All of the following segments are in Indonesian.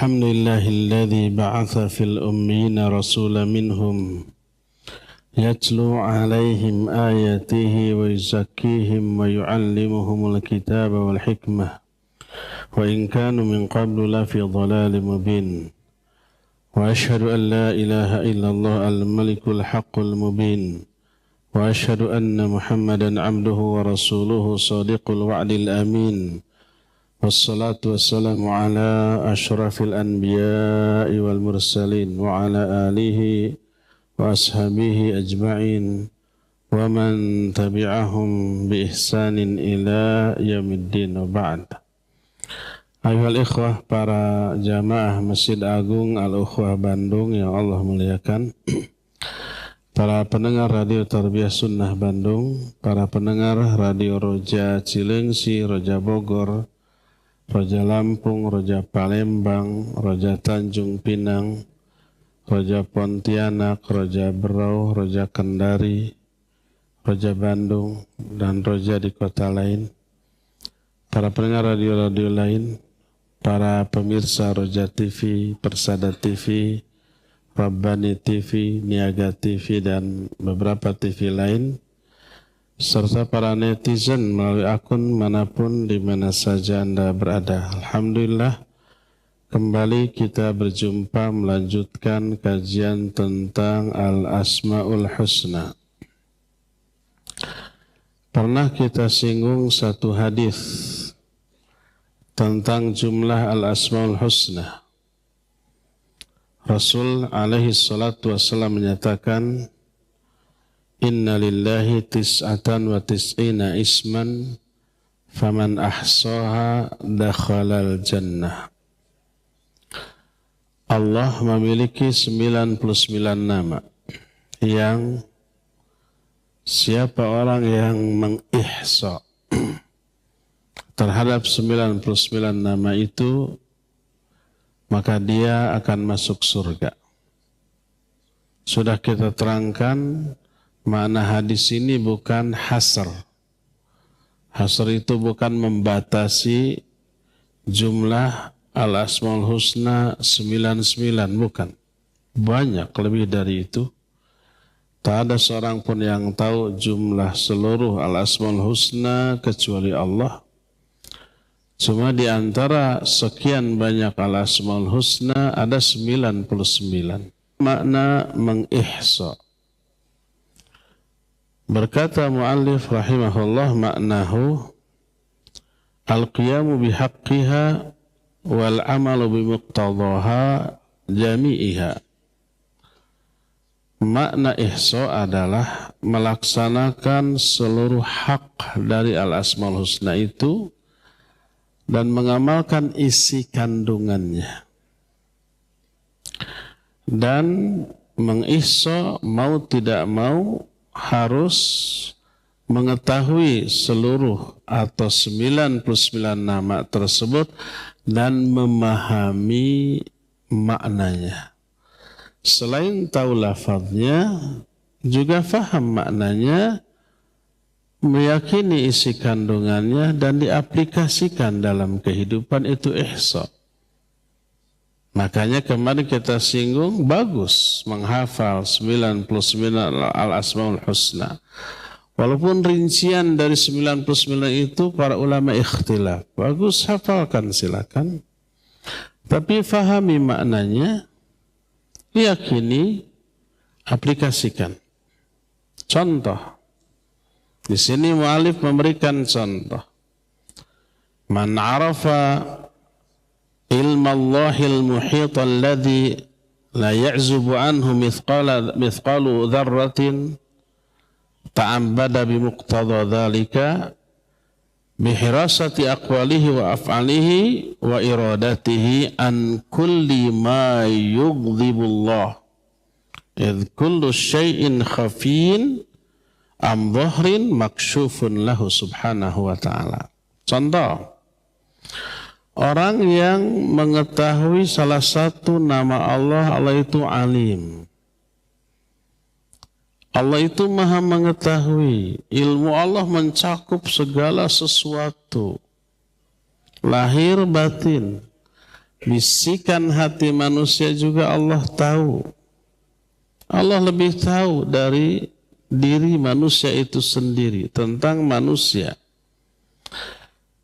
الحمد لله الذي بعث في الأمين رسولا منهم يتلو عليهم آياته ويزكيهم ويعلمهم الكتاب والحكمة وإن كانوا من قبل لفي ضلال مبين وأشهد أن لا إله إلا الله الملك الحق المبين وأشهد أن محمدا عبده ورسوله صادق الوعد الأمين والصلاة والسلام على أشرف الأنبياء والمرسلين وعلى آله وأصحابه أجمعين ومن تبعهم بإحسان إلى يوم الدين وبعد. Ayuhal ikhwah, para jamaah Masjid Agung Al-Ukhwah Bandung yang Allah muliakan, para pendengar Radio Tarbiyah Sunnah Bandung, para pendengar Radio Roja Cilengsi, Roja Bogor, Roja Lampung, Roja Palembang, Roja Tanjung Pinang, Roja Pontianak, Roja Berau, Roja Kendari, Roja Bandung, dan Roja di kota lain, para pendengar radio-radio lain, para pemirsa Roja TV, Persada TV, Rabbani TV, Niaga TV, dan beberapa TV lain, serta para netizen melalui akun manapun di mana saja Anda berada. Alhamdulillah, kembali kita berjumpa melanjutkan kajian tentang Al-Asma'ul Husna. Pernah kita singgung satu hadis tentang jumlah Al-Asma'ul Husna. Rasul alaihi salatu wassalam menyatakan, Inna lillahi tis'atan wa tis'ina isman faman ahsaha dakhalal jannah. Allah memiliki 99 nama yang siapa orang yang mengihsa terhadap 99 nama itu, maka dia akan masuk surga. Sudah kita terangkan, makna hadis ini bukan hasr. Hasr itu bukan membatasi jumlah Al-Asmaul Husna 99, bukan. Banyak lebih dari itu. Tak ada seorang pun yang tahu jumlah seluruh Al-Asmaul Husna kecuali Allah. Cuma di antara sekian banyak Al-Asmaul Husna ada 99. Makna mengihsa. Berkata muallif rahimahullah, maknahu al-qiyamu bihaqqiha wal amalu bimuqtadaha jami'iha. Makna ihsa adalah melaksanakan seluruh hak dari Al-Asmaul Husna itu dan mengamalkan isi kandungannya. Dan mengihsa mau tidak mau harus mengetahui seluruh atau 99 nama tersebut dan memahami maknanya. Selain tahu lafaznya, juga faham maknanya, meyakini isi kandungannya dan diaplikasikan dalam kehidupan, itu ihsa. Makanya kemarin kita singgung, bagus menghafal 99 Al-Asmaul Husna. Walaupun rincian dari 99 itu para ulama ikhtilaf. Bagus, hafalkan silakan. Tapi fahami maknanya, yakini, aplikasikan. Contoh. Di sini mu'alif memberikan contoh. Man arafa ilma Allahil muhit alladhi la ya'zubu anhu mithqalu dharratin ta'abbada bimuqtada dhalika bihirasati aqwalihi wa af'alihi wa iradatihi an kulli ma yughdhibullah idh kullu syai'in khafin am dhahrin maksyufun lahu subhanahu wa ta'ala. Contoh, orang yang mengetahui salah satu nama Allah, Allah itu alim. Allah itu maha mengetahui. Ilmu Allah mencakup segala sesuatu, lahir batin. bisikan hati manusia juga Allah tahu. Allah lebih tahu dari diri manusia itu sendiri, tentang manusia.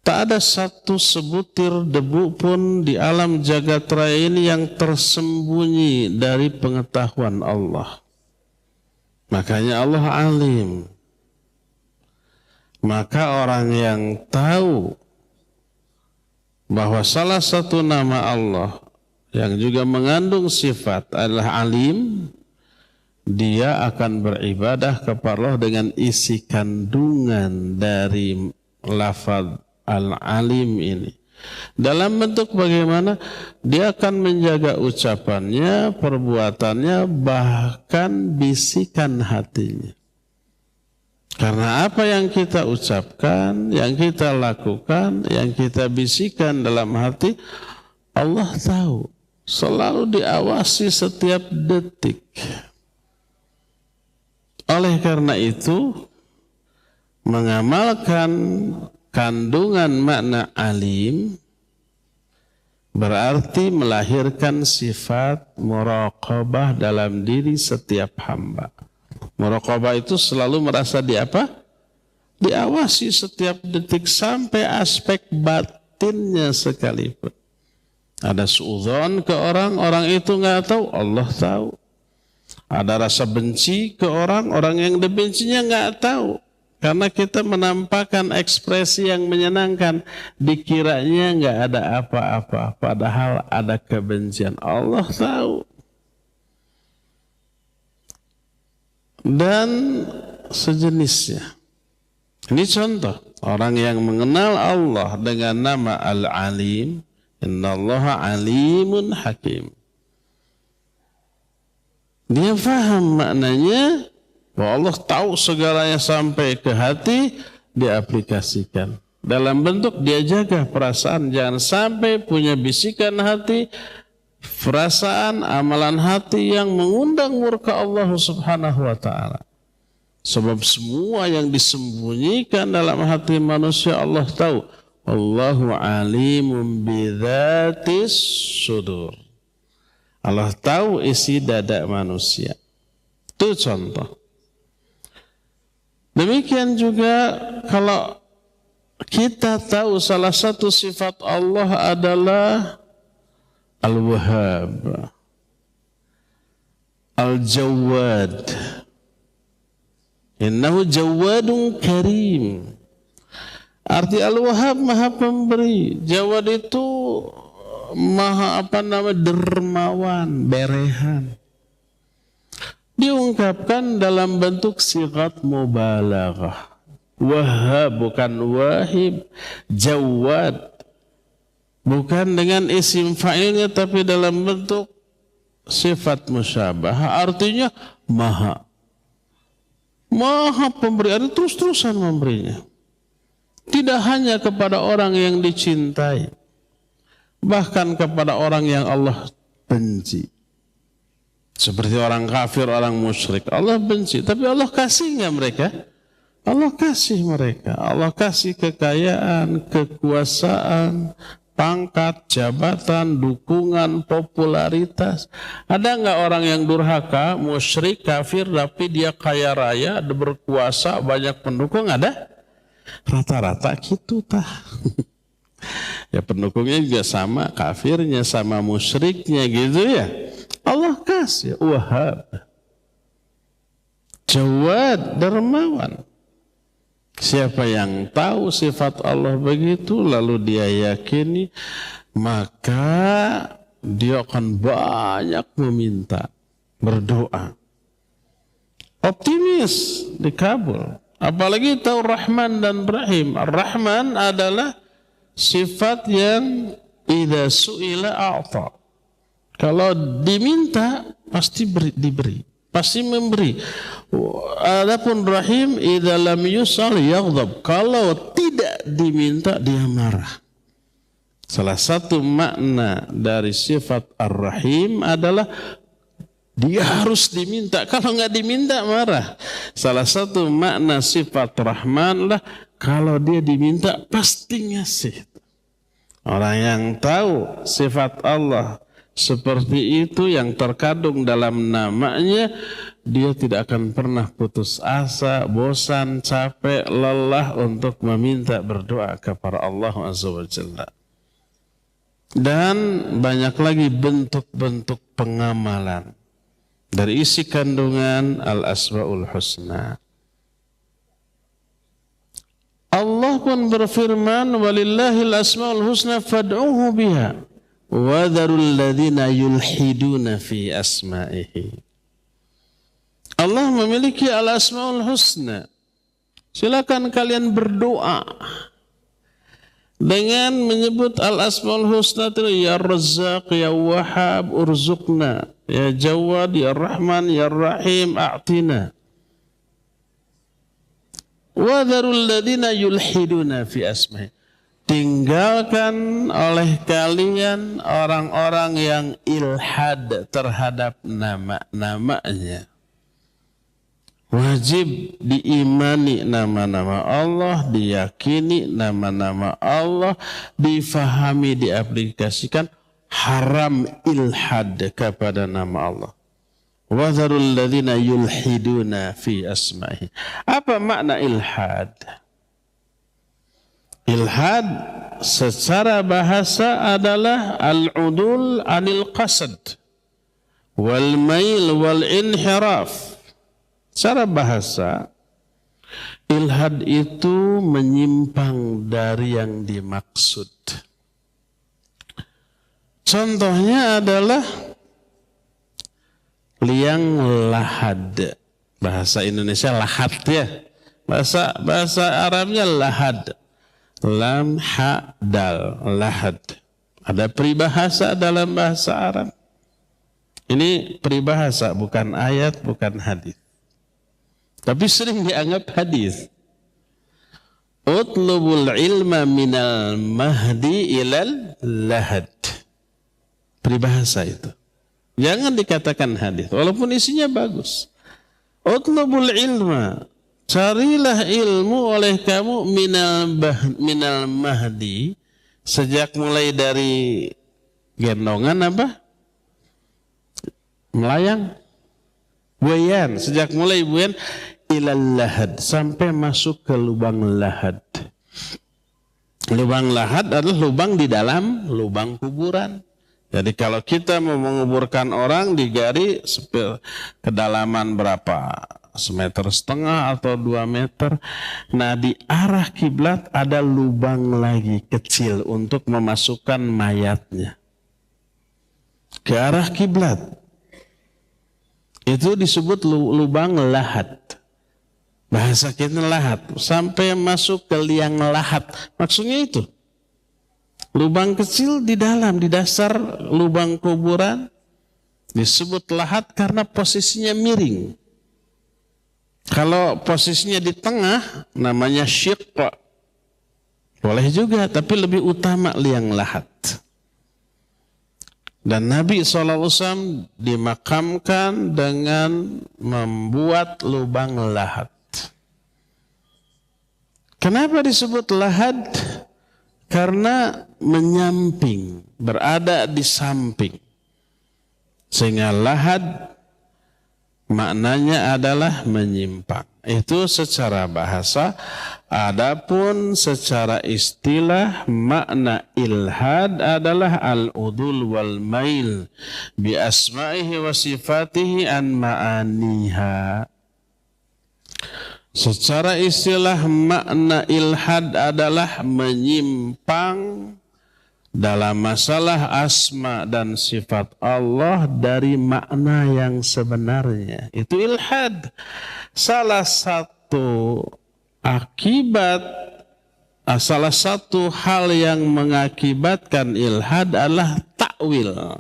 Tak ada satu sebutir debu pun di alam jagat raya ini yang tersembunyi dari pengetahuan Allah. Makanya Allah alim. Maka orang yang tahu bahwa salah satu nama Allah yang juga mengandung sifat adalah alim, dia akan beribadah kepada Allah dengan isi kandungan dari lafaz al-alim ini. Dalam bentuk bagaimana? Dia akan menjaga ucapannya, perbuatannya, bahkan bisikan hatinya. Karena apa yang kita ucapkan, yang kita lakukan, yang kita bisikan dalam hati, Allah tahu. Selalu diawasi setiap detik. Oleh karena itu, mengamalkan kandungan makna alim berarti melahirkan sifat muraqabah dalam diri setiap hamba. Muraqabah itu selalu merasa diawasi setiap detik sampai aspek batinnya sekalipun. Ada suudzon ke orang itu nggak tahu, Allah tahu. Ada rasa benci ke orang yang dibencinya nggak tahu. Karena kita menampakkan ekspresi yang menyenangkan, dikiranya nggak ada apa-apa, padahal ada kebencian. Allah tahu. Dan sejenisnya. Ini contoh orang yang mengenal Allah dengan nama Al-Alim. Innallaha alimun hakim. Dia faham maknanya bahwa Allah tahu segalanya sampai ke hati, dia aplikasikan. Dalam bentuk dia jaga perasaan, jangan sampai punya bisikan hati, perasaan, amalan hati yang mengundang murka Allah Subhanahu wa taala. Sebab semua yang disembunyikan dalam hati manusia Allah tahu. Allahu alimun bidzatis sudur. Allah tahu isi dada manusia. Itu contoh. Demikian juga kalau kita tahu salah satu sifat Allah adalah Al-Wahhab, Al-Jawad. Innahu Jawadun Karim. Arti Al-Wahhab maha pemberi. Jawad itu maha dermawan, berehan. Diungkapkan dalam bentuk sigat mubalaghah. Wahhab bukan wahib, Jawad bukan dengan isim fa'ilnya tapi dalam bentuk sifat musyabah. Artinya maha pemberi, artinya terus-terusan memberinya. Tidak hanya kepada orang yang dicintai, bahkan kepada orang yang Allah benci. Seperti orang kafir, orang musyrik. Allah benci, tapi Allah kasih nggak mereka? Allah kasih mereka. Allah kasih kekayaan, kekuasaan, pangkat, jabatan, dukungan, popularitas. Ada nggak orang yang durhaka, musyrik, kafir, tapi dia kaya raya, berkuasa, banyak pendukung? Ada? Rata-rata gitu tah. Ya pendukungnya juga sama, kafirnya sama, musyriknya gitu ya. Allah kasih. Wahhab, Jawad, dermawan. Siapa yang tahu sifat Allah begitu lalu dia yakini, maka dia akan banyak meminta, berdoa. Optimis dikabul. Apalagi tahu Rahman dan Rahim. Ar-Rahman adalah sifat yang idza su'ila a'ta. Kalau diminta pasti diberi, pasti memberi. Adapun Rahim idza lam yus'al yaghdab. Kalau tidak diminta dia marah. Salah satu makna dari sifat Ar-Rahim adalah dia harus diminta. Kalau nggak diminta marah. Salah satu makna sifat Rahman lah kalau dia diminta pasti ngasih. Orang yang tahu sifat Allah seperti itu yang terkandung dalam namanya, dia tidak akan pernah putus asa, bosan, capek, lelah untuk meminta berdoa kepada Allah Azza wa Jalla. Dan banyak lagi bentuk-bentuk pengamalan dari isi kandungan Al-Asmaul Husna. Allah pun berfirman, walillahil asmaul husna fad'uhu biha wa dharul ladzina yulhiduna fi asma'ihi. Allah memiliki al-asmaul husna. Silakan kalian berdoa dengan menyebut al-asmaul husna itu, ya Razzaq, ya Wahhab, urzuqna, ya Jawad, ya Rahman, ya Rahim, a'tina. Wa dharul ladzina yulhiduna fi asma'i. Tinggalkan oleh kalian orang-orang yang ilhad terhadap nama-namanya. Wajib diimani nama-nama Allah, diyakini nama-nama Allah, difahami, diaplikasikan. Haram ilhad kepada nama Allah. Wa dharul ladzina yulhiduna fi asma'ihi. Apa makna ilhad? Ilhad secara bahasa adalah al-udul anil qasad wal mail wal inhiraf. Secara bahasa, ilhad itu menyimpang dari yang dimaksud. Contohnya adalah liang lahad. Bahasa Indonesia lahad ya. Bahasa Arabnya lahad. Lam ha dal, lahad. Ada peribahasa dalam bahasa Arab. Ini peribahasa, bukan ayat, bukan hadis. Tapi sering dianggap hadis. Utlubul ilma minal mahdi ilal lahad. Peribahasa itu. Jangan dikatakan hadis, walaupun isinya bagus. Utlubul ilma, carilah ilmu oleh kamu minal mahdi, sejak mulai dari gendongan apa? Melayang. Buayan, sejak mulai buayan ilal lahad, sampai masuk ke lubang lahad. Lubang lahad adalah lubang di dalam lubang kuburan. Jadi kalau kita mau menguburkan orang digali kedalaman berapa? 1,5 meter atau 2 meter. Nah, di arah kiblat ada lubang lagi kecil untuk memasukkan mayatnya ke arah kiblat. Itu disebut lubang lahat. Bahasa kita lahat. Sampai masuk ke liang lahat. Maksudnya itu. Lubang kecil di dalam, di dasar lubang kuburan. Disebut lahat karena posisinya miring. Kalau posisinya di tengah, namanya syiqqa. Boleh juga, tapi lebih utama liang lahat. Dan Nabi SAW dimakamkan dengan membuat lubang lahat. Kenapa disebut lahat? Karena menyamping, berada di samping. Sehingga lahat maknanya adalah menyimpang. Itu secara bahasa. Adapun secara istilah, makna ilhad adalah al-udul wal mail bi asma'ihi wa sifatihi an ma'aniha. Secara istilah, makna ilhad adalah menyimpang dalam masalah asma dan sifat Allah dari makna yang sebenarnya. Itu ilhad. Salah satu akibat, salah satu hal yang mengakibatkan ilhad adalah takwil.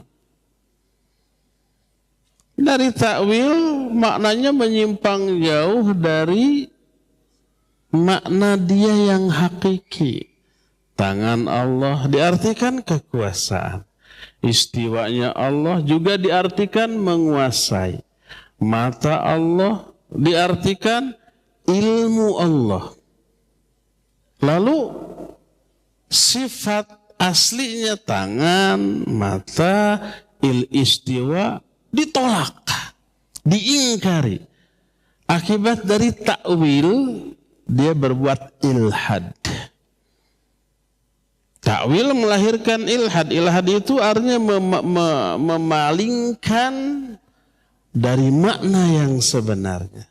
Dari takwil maknanya menyimpang jauh dari makna dia yang hakiki. Tangan Allah diartikan kekuasaan. Istiwanya Allah juga diartikan menguasai. Mata Allah diartikan ilmu Allah. Lalu sifat aslinya tangan, mata, istiwa ditolak, diingkari. Akibat dari takwil dia berbuat ilhad. Takwil melahirkan ilhad. Ilhad itu artinya memalingkan dari makna yang sebenarnya.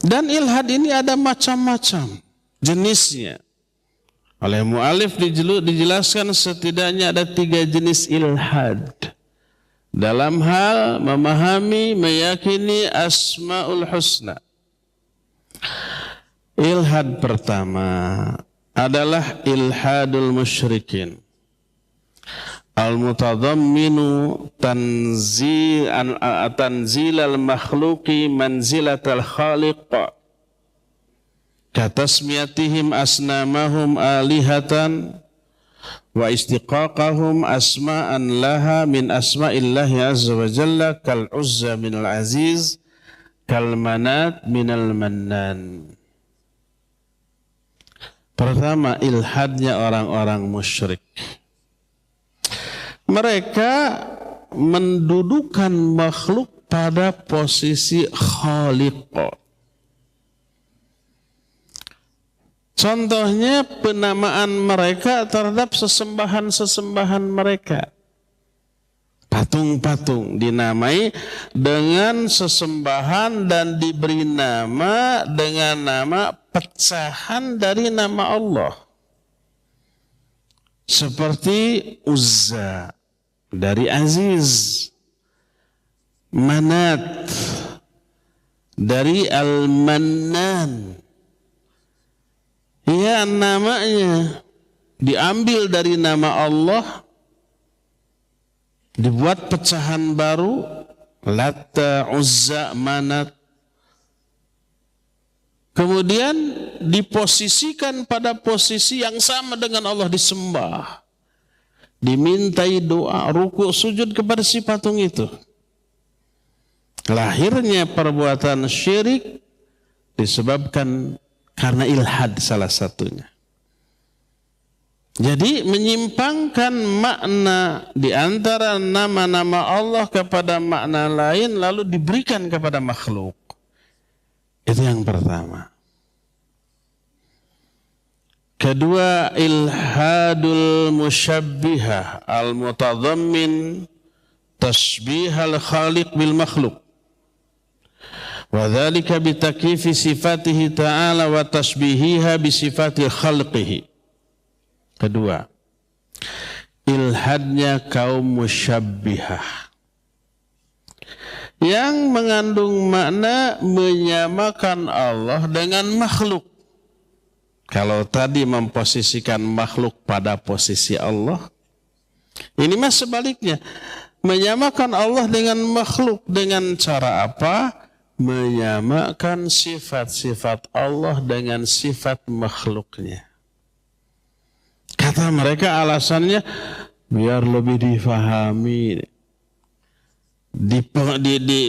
Dan ilhad ini ada macam-macam jenisnya. Oleh mu'alif dijelaskan setidaknya ada 3 jenis ilhad. Dalam hal memahami, meyakini Asmaul Husna. Ilhad pertama adalah ilhadul musyrikin. Al-mutadamminu tanzil al-makhluqi manzilatal khaliq katasmiyatihim asnamahum alihatan wa istiqaqahum asma'an laha min asma'illahi azza wa jalla kal uzza minal aziz kal manat minal mannan. Pertama, ilhadnya orang-orang musyrik. Mereka mendudukan makhluk pada posisi khaliq. Contohnya penamaan mereka terhadap sesembahan-sesembahan mereka. Patung-patung dinamai dengan sesembahan dan diberi nama dengan nama pecahan dari nama Allah. Seperti Uzza dari Aziz, Manat dari Al-Mannan. Ya, namanya diambil dari nama Allah, dibuat pecahan baru, Latta, Uzza, Manat. Kemudian diposisikan pada posisi yang sama dengan Allah, disembah. Dimintai doa, ruku, sujud kepada si patung itu. Lahirnya perbuatan syirik disebabkan karena ilhad salah satunya. Jadi menyimpangkan makna di antara nama-nama Allah kepada makna lain lalu diberikan kepada makhluk. Itu yang pertama. Kedua, ilhadul musyabbihah al-mutadhammin tashbihal khaliq bil makhluk. Wa dzalika bi takyifi sifatihi ta'ala wa tashbihiha bi sifati khalqihi. Kedua, ilhadnya kaum musyabbihah yang mengandung makna menyamakan Allah dengan makhluk. Kalau tadi memposisikan makhluk pada posisi Allah, ini mas sebaliknya. Menyamakan Allah dengan makhluk dengan cara apa? Menyamakan sifat-sifat Allah dengan sifat makhluknya. Kata mereka alasannya biar lebih difahami,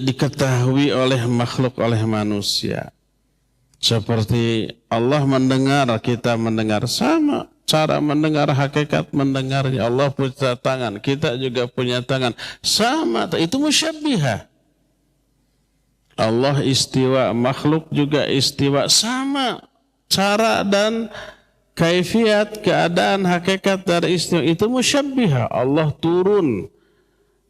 diketahui oleh makhluk, oleh manusia. Seperti Allah mendengar, kita mendengar, sama cara mendengar, hakikat mendengarnya. Allah punya tangan, kita juga punya tangan, sama. Itu musyabbihah. Allah istiwa, makhluk juga istiwa, sama cara dan kaifiat, keadaan, hakikat dari istiwa. Itu musyabbihah. Allah turun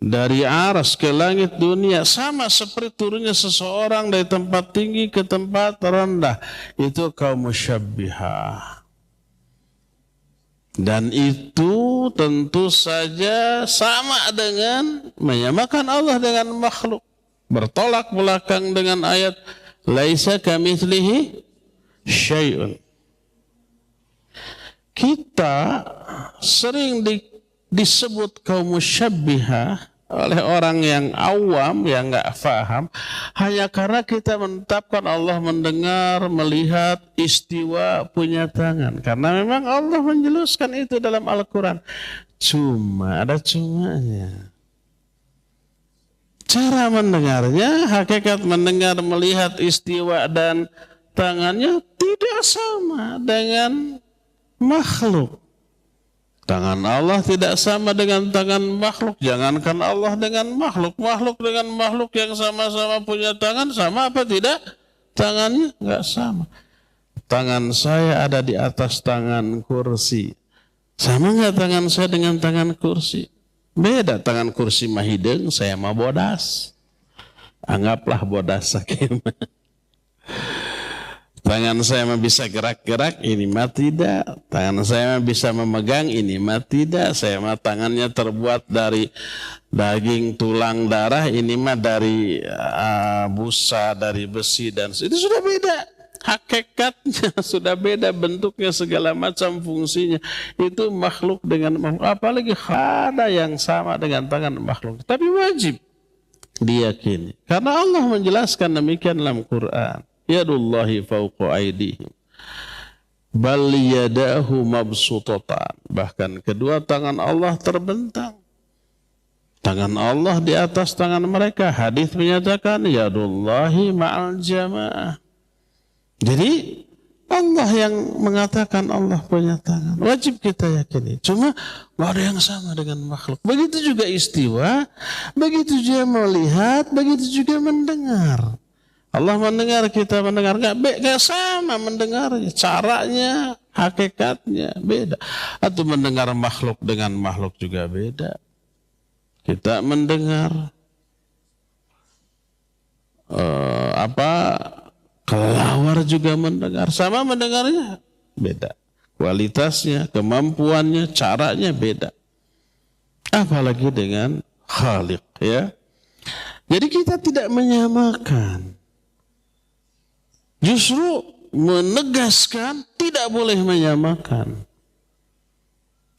dari aras ke langit dunia sama seperti turunnya seseorang dari tempat tinggi ke tempat rendah. Itu kaum musyabbihah. Dan itu tentu saja sama dengan menyamakan Allah dengan makhluk. Bertolak belakang dengan ayat laisa kamitslihi syai'un. Kita sering disebut kaum musyabbihah oleh orang yang awam, yang enggak paham, hanya karena kita menetapkan Allah mendengar, melihat, istiwa, punya tangan. Karena memang Allah menjelaskan itu dalam Al-Quran. Cuma, ada cumanya. Cara mendengarnya, hakikat mendengar, melihat, istiwa, dan tangannya tidak sama dengan makhluk. Tangan Allah tidak sama dengan tangan makhluk. Jangankan Allah dengan makhluk. Makhluk dengan makhluk yang sama-sama punya tangan, sama apa tidak? Tangannya nggak sama. Tangan saya ada di atas tangan kursi. Sama nggak tangan saya dengan tangan kursi? Beda. Tangan kursi mah hidung, saya mah bodas. Anggaplah bodas saking. Tangan saya mah bisa gerak-gerak, ini mah tidak. Tangan saya mah bisa memegang, ini mah tidak. Saya mah tangannya terbuat dari daging, tulang, darah, ini mah dari busa, dari besi, dan itu sudah beda. Hakikatnya sudah beda, bentuknya segala macam fungsinya. Itu makhluk dengan makhluk. Apalagi ada yang sama dengan tangan makhluk. Tapi wajib diyakini. Karena Allah menjelaskan demikian dalam Quran. Yadullahi fawqa aydihim bal yadahu mabsutatan. Bahkan kedua tangan Allah terbentang. Tangan Allah di atas tangan mereka. Hadis menyatakan yadullahi ma'al jamaah. Jadi Allah yang mengatakan Allah punya tangan. Wajib kita yakini. Cuma nggak ada yang sama dengan makhluk. Begitu juga istiwa, begitu juga melihat, begitu juga mendengar. Allah mendengar, kita mendengar, nggak sama mendengarnya, caranya, hakikatnya beda. Atau mendengar makhluk dengan makhluk juga beda. Kita mendengar kelelawar juga mendengar, sama mendengarnya beda. Kualitasnya, kemampuannya, caranya beda. Apalagi dengan Khaliq, ya. Jadi kita tidak menyamakan. Justru menegaskan tidak boleh menyamakan.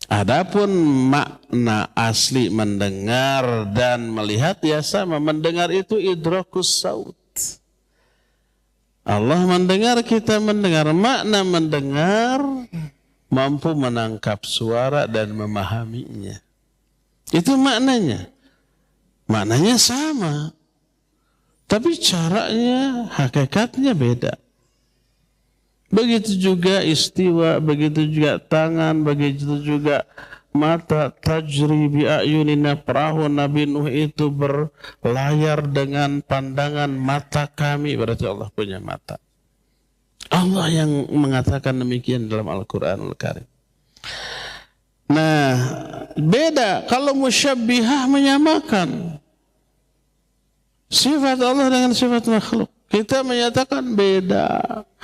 Adapun makna asli mendengar dan melihat ya sama. Mendengar itu idrakus saut. Allah mendengar, kita mendengar. Makna mendengar mampu menangkap suara dan memahaminya. Itu maknanya. Maknanya sama. Tapi caranya, hakikatnya beda. Begitu juga istiwa, begitu juga tangan, begitu juga mata. Tajri bi ayunina, perahu Nabi Nuh itu berlayar dengan pandangan mata kami. Berarti Allah punya mata. Allah yang mengatakan demikian dalam Al-Quranul Karim. Nah, beda kalau musyabbihah menyamakan sifat Allah dengan sifat makhluk. Kita menyatakan beda.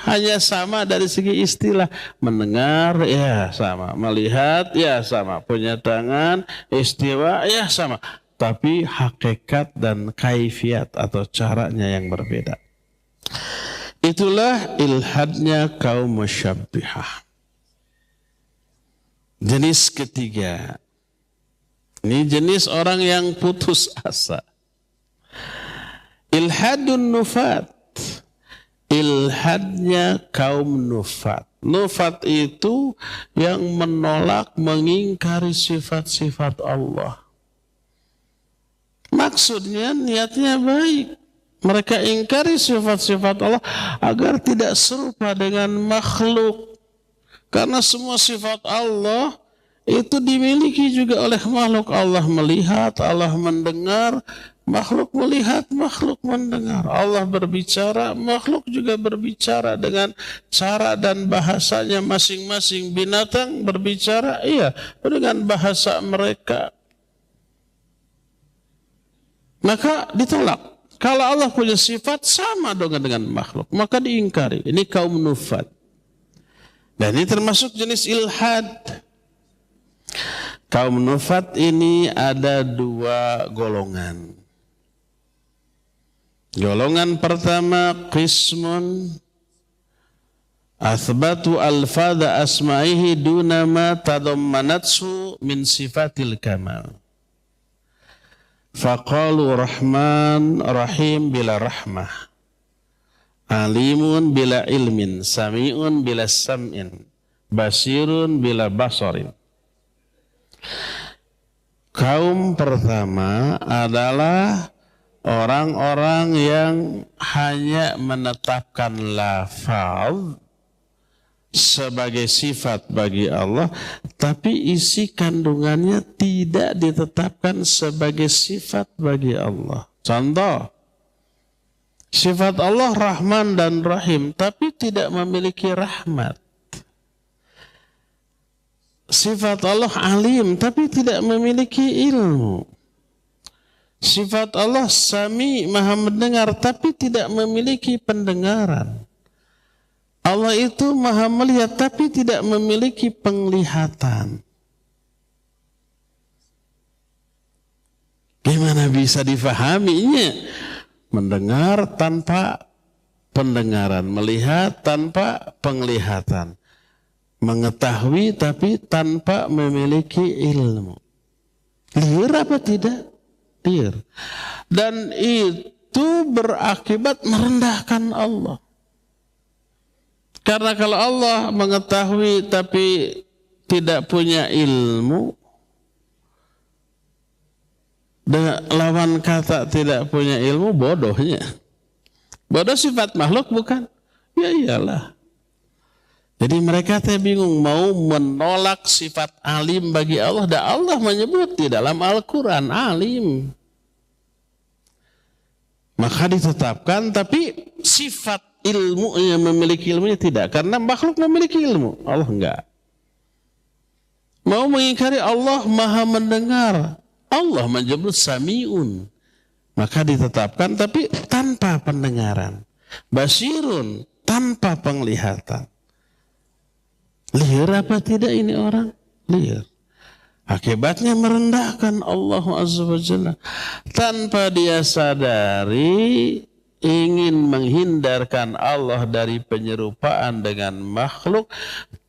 Hanya sama dari segi istilah. Mendengar, ya sama. Melihat, ya sama. Punya tangan, istiwa, ya sama. Tapi hakikat dan kaifiat atau caranya yang berbeda. Itulah ilhadnya kaum musyabbihah. Jenis ketiga. Ini jenis orang yang putus asa. Ilhadun nufat. Ilhadnya kaum nufat. Nufat itu yang menolak, mengingkari sifat-sifat Allah. Maksudnya niatnya baik. Mereka ingkari sifat-sifat Allah agar tidak serupa dengan makhluk. Karena semua sifat Allah itu dimiliki juga oleh makhluk. Allah melihat, Allah mendengar. Makhluk melihat, makhluk mendengar. Allah berbicara, makhluk juga berbicara dengan cara dan bahasanya masing-masing. Binatang berbicara, iya, dengan bahasa mereka. Maka ditolak. Kalau Allah punya sifat sama dengan makhluk, maka diingkari. Ini kaum nufat. Dan ini termasuk jenis ilhad. Kaum nufat ini ada dua golongan. Golongan pertama, qismun athbatu alfadha asma'ihi dunama tadammanatsu min sifatil kamal. Faqalu rahman rahim bila rahmah, alimun bila ilmin, sami'un bila sam'in, basirun bila basarin. Kaum pertama adalah orang-orang yang hanya menetapkan lafaz sebagai sifat bagi Allah, tapi isi kandungannya tidak ditetapkan sebagai sifat bagi Allah. Contoh, sifat Allah Rahman dan Rahim, tapi tidak memiliki rahmat. Sifat Allah Alim, tapi tidak memiliki ilmu. Sifat Allah Sami, Maha mendengar, tapi tidak memiliki pendengaran. Allah itu Maha melihat, tapi tidak memiliki penglihatan. Gimana bisa difahaminya? Mendengar tanpa pendengaran, melihat tanpa penglihatan, mengetahui tapi tanpa memiliki ilmu. Liar apa tidak? Liar. Dan itu berakibat merendahkan Allah. Karena kalau Allah mengetahui tapi tidak punya ilmu, dengan lawan kata tidak punya ilmu, bodohnya. Bodoh sifat makhluk bukan? Ya iyalah. Jadi mereka bingung mau menolak sifat alim bagi Allah. Dan Allah menyebut di dalam Al-Quran alim. Maka ditetapkan, tapi sifat ilmu yang memiliki ilmunya tidak. Karena makhluk memiliki ilmu, Allah enggak. Mau mengingkari Allah Maha mendengar, Allah menyebut sami'un. Maka ditetapkan tapi tanpa pendengaran. Basirun, tanpa penglihatan. Liar apa tidak ini orang? Liar. Akibatnya merendahkan Allah Azza wa Jalla. Tanpa dia sadari, ingin menghindarkan Allah dari penyerupaan dengan makhluk,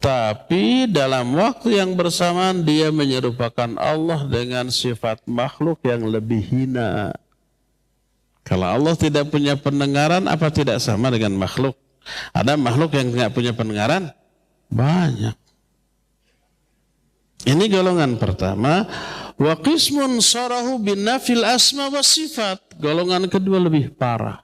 tapi dalam waktu yang bersamaan dia menyerupakan Allah dengan sifat makhluk yang lebih hina. Kalau Allah tidak punya pendengaran, apa tidak sama dengan makhluk? Ada makhluk yang tidak punya pendengaran? Banyak. Ini golongan pertama. Wa qismun sarahu bin nafil asma wa sifat. Golongan kedua lebih parah.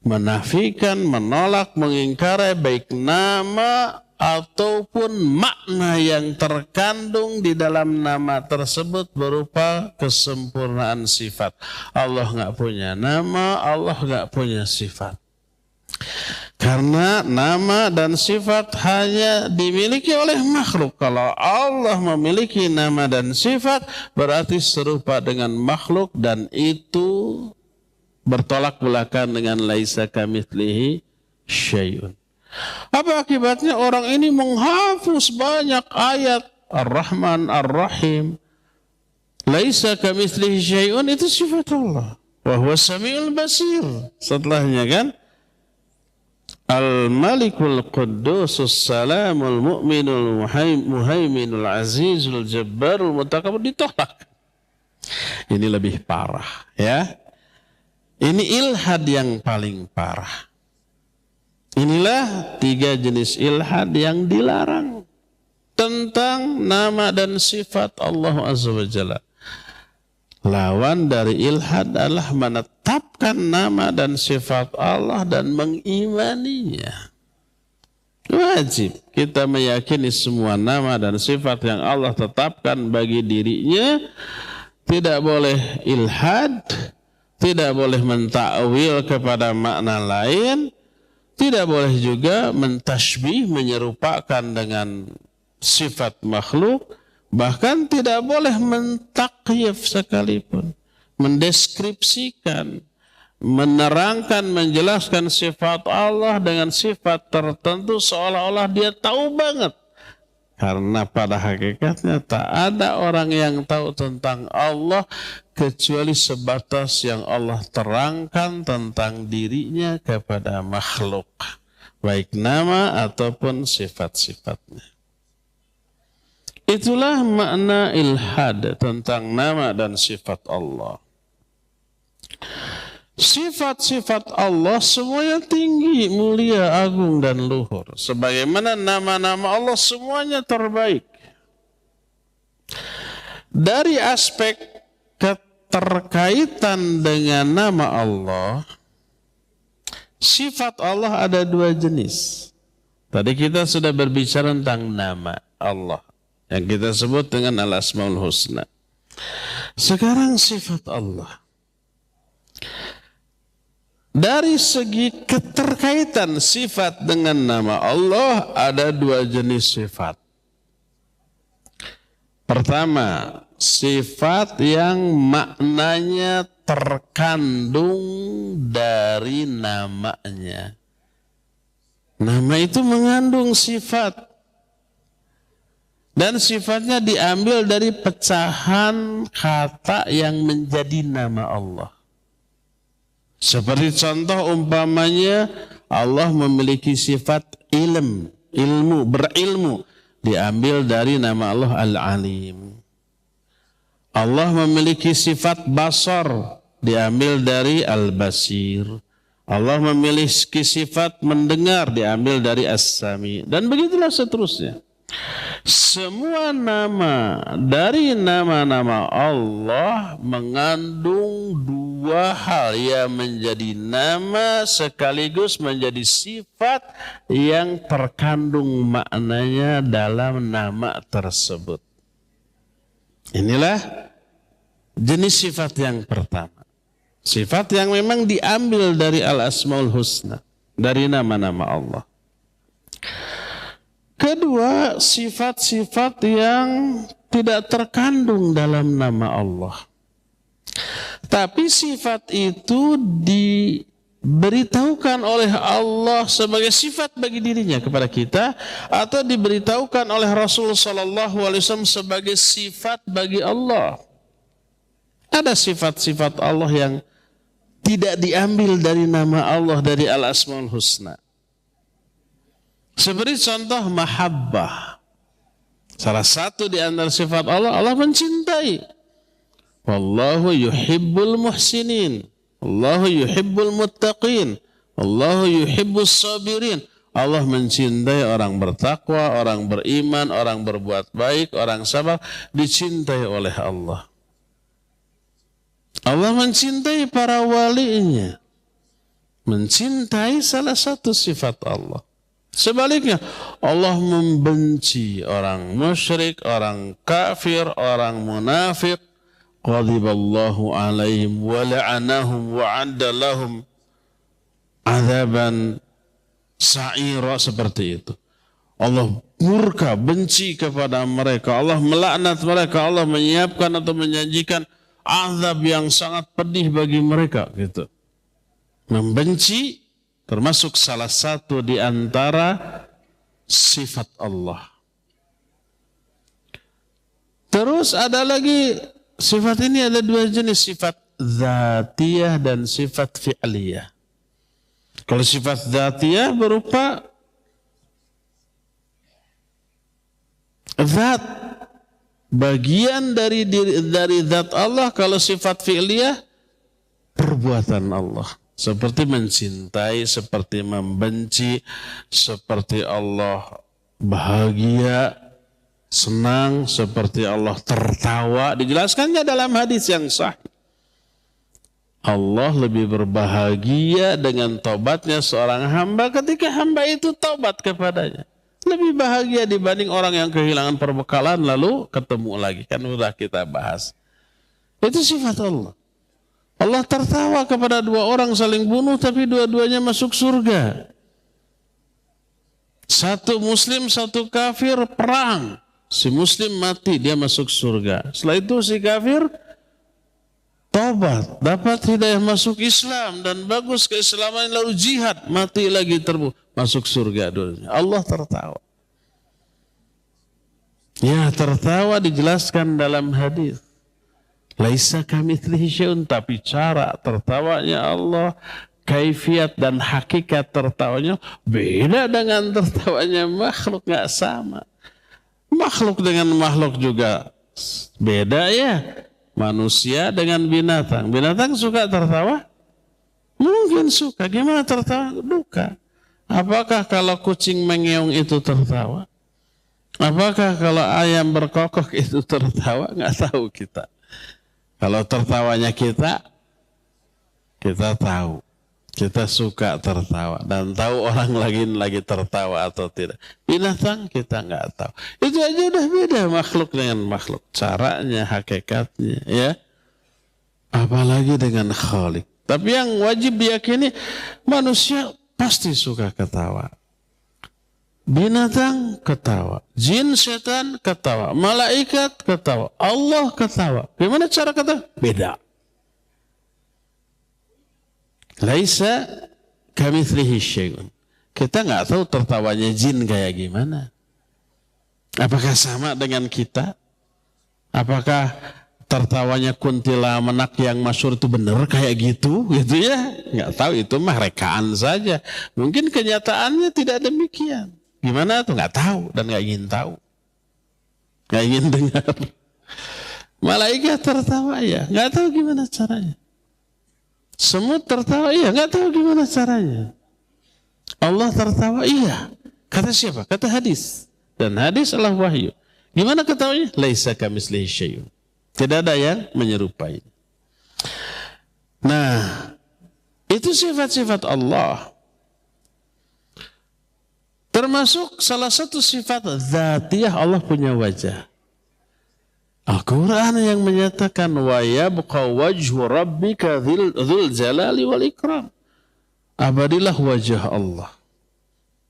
Menafikan, menolak, mengingkari baik nama ataupun makna yang terkandung di dalam nama tersebut berupa kesempurnaan sifat. Allah nggak punya nama, Allah nggak punya sifat. Karena nama dan sifat hanya dimiliki oleh makhluk. Kalau Allah memiliki nama dan sifat, berarti serupa dengan makhluk, dan itu bertolak belakang dengan laisa kamitslihi syai'un. Apa akibatnya? Orang ini menghafuz banyak ayat Ar-Rahman, Ar-Rahim. Laisa kamitslihi syai'un itu sifat Allah. Wa huwa samiul basir. Setelahnya kan? Al-Malikul Quddusus Salamul Mu'minul Muhaiminul Azizul Jabbarul Mutakabbir, ditolak. Ini lebih parah, ya. Ini ilhad yang paling parah. Inilah 3 jenis ilhad yang dilarang tentang nama dan sifat Allah Azza wa Jalla. Lawan dari ilhad adalah menetapkan nama dan sifat Allah dan mengimaninya. Wajib kita meyakini semua nama dan sifat yang Allah tetapkan bagi dirinya. Tidak boleh ilhad, tidak boleh mentakwil kepada makna lain, tidak boleh juga mentasybih, menyerupakan dengan sifat makhluk. Bahkan tidak boleh mentakyif sekalipun, mendeskripsikan, menerangkan, menjelaskan sifat Allah dengan sifat tertentu seolah-olah dia tahu banget. Karena pada hakikatnya tak ada orang yang tahu tentang Allah kecuali sebatas yang Allah terangkan tentang dirinya kepada makhluk, baik nama ataupun sifat-sifatnya. Itulah makna ilhad tentang nama dan sifat Allah. Sifat-sifat Allah semuanya tinggi, mulia, agung, dan luhur. Sebagaimana nama-nama Allah semuanya terbaik. Dari aspek keterkaitan dengan nama Allah, sifat Allah ada 2 jenis. Tadi kita sudah berbicara tentang nama Allah yang kita sebut dengan Al-Asmaul Husna. Sekarang sifat Allah. Dari segi keterkaitan sifat dengan nama Allah ada dua jenis sifat. Pertama, sifat yang maknanya terkandung dari namanya. Nama itu mengandung sifat. Dan sifatnya diambil dari pecahan kata yang menjadi nama Allah. Seperti contoh umpamanya Allah memiliki sifat ilmu, berilmu. Diambil dari nama Allah Al-Alim. Allah memiliki sifat basar. Diambil dari Al-Basir. Allah memiliki sifat mendengar, diambil dari As-Sami. Dan begitulah seterusnya. Semua nama dari nama-nama Allah mengandung dua hal yang menjadi nama sekaligus menjadi sifat yang terkandung maknanya dalam nama tersebut. Inilah jenis sifat yang pertama. Sifat yang memang diambil dari Al-Asmaul Husna, dari nama-nama Allah. Kedua, sifat-sifat yang tidak terkandung dalam nama Allah. Tapi sifat itu diberitahukan oleh Allah sebagai sifat bagi dirinya kepada kita, atau diberitahukan oleh Rasul SAW sebagai sifat bagi Allah. Ada sifat-sifat Allah yang tidak diambil dari nama Allah, dari Al-Asmaul Husna. Seperti contoh mahabbah. Salah satu di antara sifat Allah, Allah mencintai. Wallahu yuhibbul muhsinin. Wallahu yuhibbul muttaqin. Wallahu yuhibbus sabirin. Allah mencintai orang bertakwa, orang beriman, orang berbuat baik, orang sabar. Dicintai oleh Allah. Allah mencintai para walinya. Mencintai salah satu sifat Allah. Sebaliknya, Allah membenci orang musyrik, orang kafir, orang munafik. Ghadiballahu alaihim wa la'anahum wa 'adda lahum 'adzaban sa'ira, seperti itu. Allah murka, benci kepada mereka. Allah melaknat mereka. Allah menyiapkan atau menjanjikan azab yang sangat pedih bagi mereka, gitu. Membenci termasuk salah satu di antara sifat Allah. Terus ada lagi sifat ini, ada dua jenis, sifat dzatiyah dan sifat fi'liyah. Kalau sifat dzatiyah berupa zat, bagian dari zat Allah. Kalau sifat fi'liyah, perbuatan Allah. Seperti mencintai, seperti membenci, seperti Allah bahagia, senang, seperti Allah tertawa. Dijelaskannya dalam hadis yang sahih. Allah lebih berbahagia dengan taubatnya seorang hamba ketika hamba itu taubat kepadanya. Lebih bahagia dibanding orang yang kehilangan perbekalan lalu ketemu lagi. Kan sudah kita bahas. Itu sifat Allah. Allah tertawa kepada dua orang saling bunuh tapi dua-duanya masuk surga. Satu muslim, satu kafir perang. Si muslim mati, dia masuk surga. Setelah itu si kafir taubat, dapat hidayah masuk Islam dan bagus keislaman, lalu jihad, mati lagi terbunuh, masuk surga dulunya. Allah tertawa. Ya, tertawa dijelaskan dalam hadis. Laisa kamitslihi syai'un, tapi cara tertawanya Allah, kaifiat dan hakikat tertawanya beda dengan tertawanya makhluk, nggak sama. Makhluk dengan makhluk juga beda ya. Manusia dengan binatang. Binatang suka tertawa? Mungkin suka. Gimana tertawa? Duka. Apakah kalau kucing mengeong itu tertawa? Apakah kalau ayam berkokok itu tertawa? Nggak tahu kita. Kalau tertawanya kita tahu. Kita suka tertawa dan tahu orang lain lagi tertawa atau tidak. Binatang kita nggak tahu. Itu aja udah beda makhluk dengan makhluk. Caranya, hakikatnya, ya. Apalagi dengan Khalik. Tapi yang wajib diyakini, manusia pasti suka ketawa. Binatang ketawa, jin, setan ketawa, malaikat ketawa, Allah ketawa. Gimana cara ketawa? Beda. Laisa kamitslihi syai'un. Kita nggak tahu tertawanya jin kayak gimana. Apakah sama dengan kita? Apakah tertawanya kuntilanak yang masyhur itu benar kayak gitu ya? Nggak tahu, itu mah rekaan saja. Mungkin kenyataannya tidak demikian. Gimana tuh nggak tahu dan nggak ingin tahu, nggak ingin dengar. Malaikat tertawa ya, nggak tahu gimana caranya. Semut tertawa, iya, nggak tahu gimana caranya. Allah tertawa, iya. Kata siapa? Kata hadis. Dan hadis adalah wahyu. Gimana ketawanya? Laisa kamitslihi syai'un. Tidak ada yang menyerupai. Nah, itu sifat-sifat Allah. Termasuk salah satu sifat dzatiyah, Allah punya wajah. Al-Quran yang menyatakan wa yabqa wajhu rabbika dzul jalali wal ikram. Abadilah wajah Allah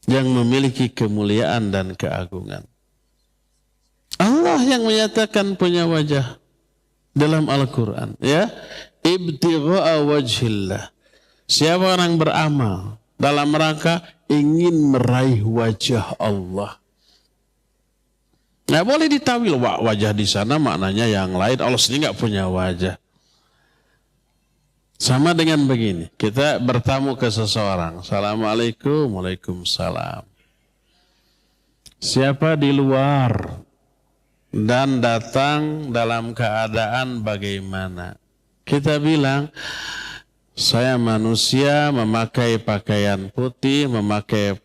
yang memiliki kemuliaan dan keagungan. Allah yang menyatakan punya wajah dalam Al-Quran, ya. Ibtigha'a wajhillah. Siapa orang beramal dalam rangka ingin meraih wajah Allah. Nggak boleh ditawil wajah di sana maknanya yang lain. Allah sendiri nggak punya wajah. Sama dengan begini, kita bertamu ke seseorang. Assalamualaikum, waalaikumsalam. Siapa di luar dan datang dalam keadaan bagaimana? Kita bilang, saya manusia memakai pakaian putih, memakai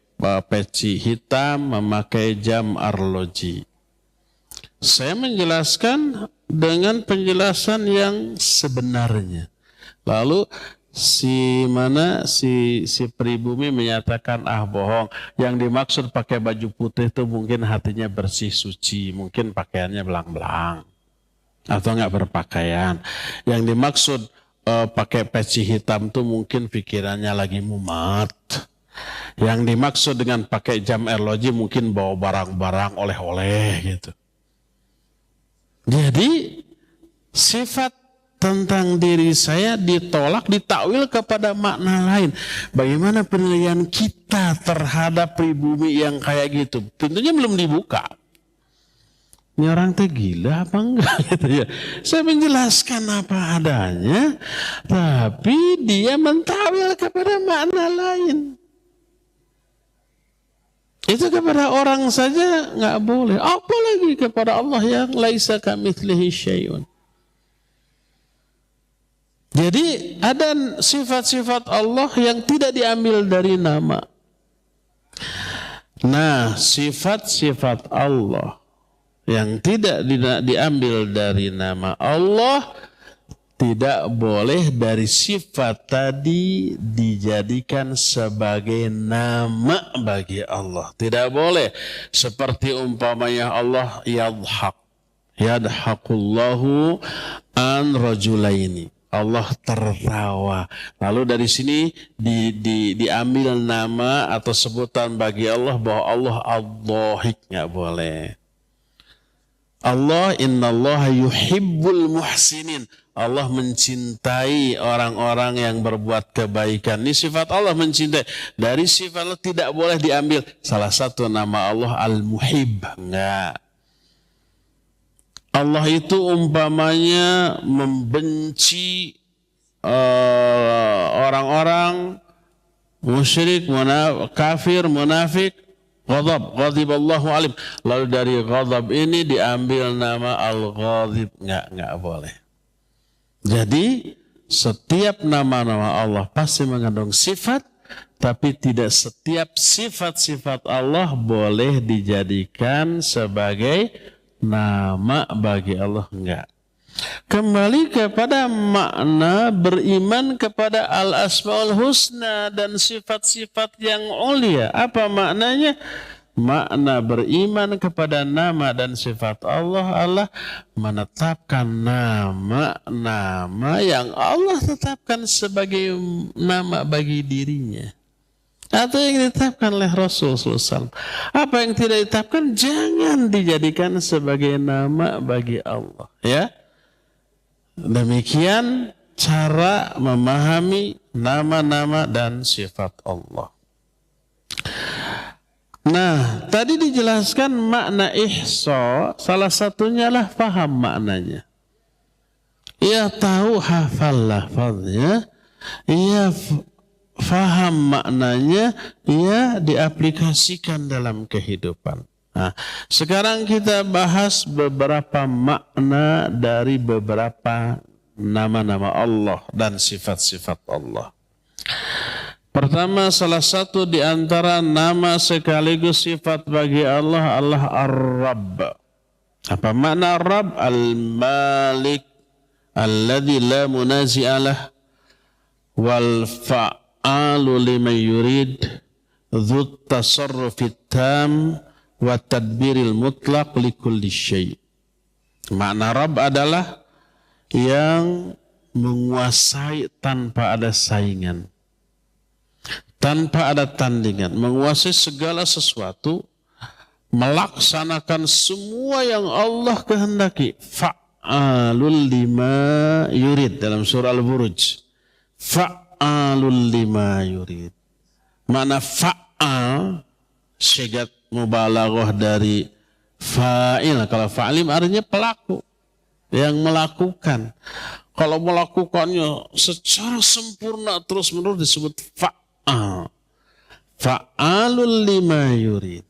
peci hitam, memakai jam arloji. Saya menjelaskan dengan penjelasan yang sebenarnya. Lalu si pribumi menyatakan bohong. Yang dimaksud pakai baju putih itu mungkin hatinya bersih suci, mungkin pakaiannya belang-belang atau nggak berpakaian. Yang dimaksud pakai peci hitam itu mungkin pikirannya lagi mumat. Yang dimaksud dengan pakai jam arloji mungkin bawa barang-barang oleh-oleh gitu. Jadi sifat tentang diri saya ditolak, ditakwil kepada makna lain. Bagaimana penilaian kita terhadap pribumi yang kayak gitu? Pintunya belum dibuka. Ini orang teh gila apa enggak gitu ya. Saya menjelaskan apa adanya, tapi dia mentakwil kepada makna lain. Itu kepada orang saja nggak boleh. Apalagi kepada Allah yang laisa kamitslihi syai'un. Jadi ada sifat-sifat Allah yang tidak diambil dari nama. Nah, sifat-sifat Allah yang tidak diambil dari nama Allah tidak boleh dari sifat tadi dijadikan sebagai nama bagi Allah. Tidak boleh. Seperti umpamanya Allah yadhaqullahu an rajulaini. Allah tertawa. Lalu dari sini diambil nama atau sebutan bagi Allah bahwa Allah ad-dhahik. Nggak boleh. Allah innallaha yuhibbul muhsinin. Allah mencintai orang-orang yang berbuat kebaikan. Ini sifat Allah mencintai. Dari sifat Allah tidak boleh diambil salah satu nama Allah Al-Muhib. Enggak. Allah itu umpamanya membenci orang-orang musyrik, kafir, munafik. Ghadiballahu alim. Lalu dari ghadab ini diambil nama Al-Ghadib. Enggak boleh. Jadi setiap nama-nama Allah pasti mengandung sifat, tapi tidak setiap sifat-sifat Allah boleh dijadikan sebagai nama bagi Allah, enggak. Kembali kepada makna beriman kepada al-asmaul husna dan sifat-sifat yang ulia. Apa maknanya? Makna beriman kepada nama dan sifat Allah adalah menetapkan nama-nama yang Allah tetapkan sebagai nama bagi dirinya. Atau yang ditetapkan oleh Rasulullah SAW. Apa yang tidak ditetapkan jangan dijadikan sebagai nama bagi Allah. Ya. Demikian cara memahami nama-nama dan sifat Allah. Nah, tadi dijelaskan makna ihsa, salah satunya lah faham maknanya. Ia tahu hafal lafaznya, ia faham maknanya, ia diaplikasikan dalam kehidupan. Nah, sekarang kita bahas beberapa makna dari beberapa nama-nama Allah dan sifat-sifat Allah. Pertama, salah satu di antara nama sekaligus sifat bagi Allah adalah Ar-Rabb. Apa makna Rabb? Al-Malik alladzi la munazi'alah wal fa'alu liman yurid dzut tasarrufit tam wa tadbiril mutlaq li kulli syai'. Makna Rabb adalah yang menguasai tanpa ada saingan, tanpa ada tandingan, menguasai segala sesuatu, melaksanakan semua yang Allah kehendaki. Fa'alul lima yurid dalam surah Al-Buruj. Fa'alul lima yurid. Makna fa'al syigat mubalaghah dari fa'il. Kalau fa'alim artinya pelaku yang melakukan. Kalau melakukannya secara sempurna terus menerus disebut fa'al. Fa'alul lima yurid.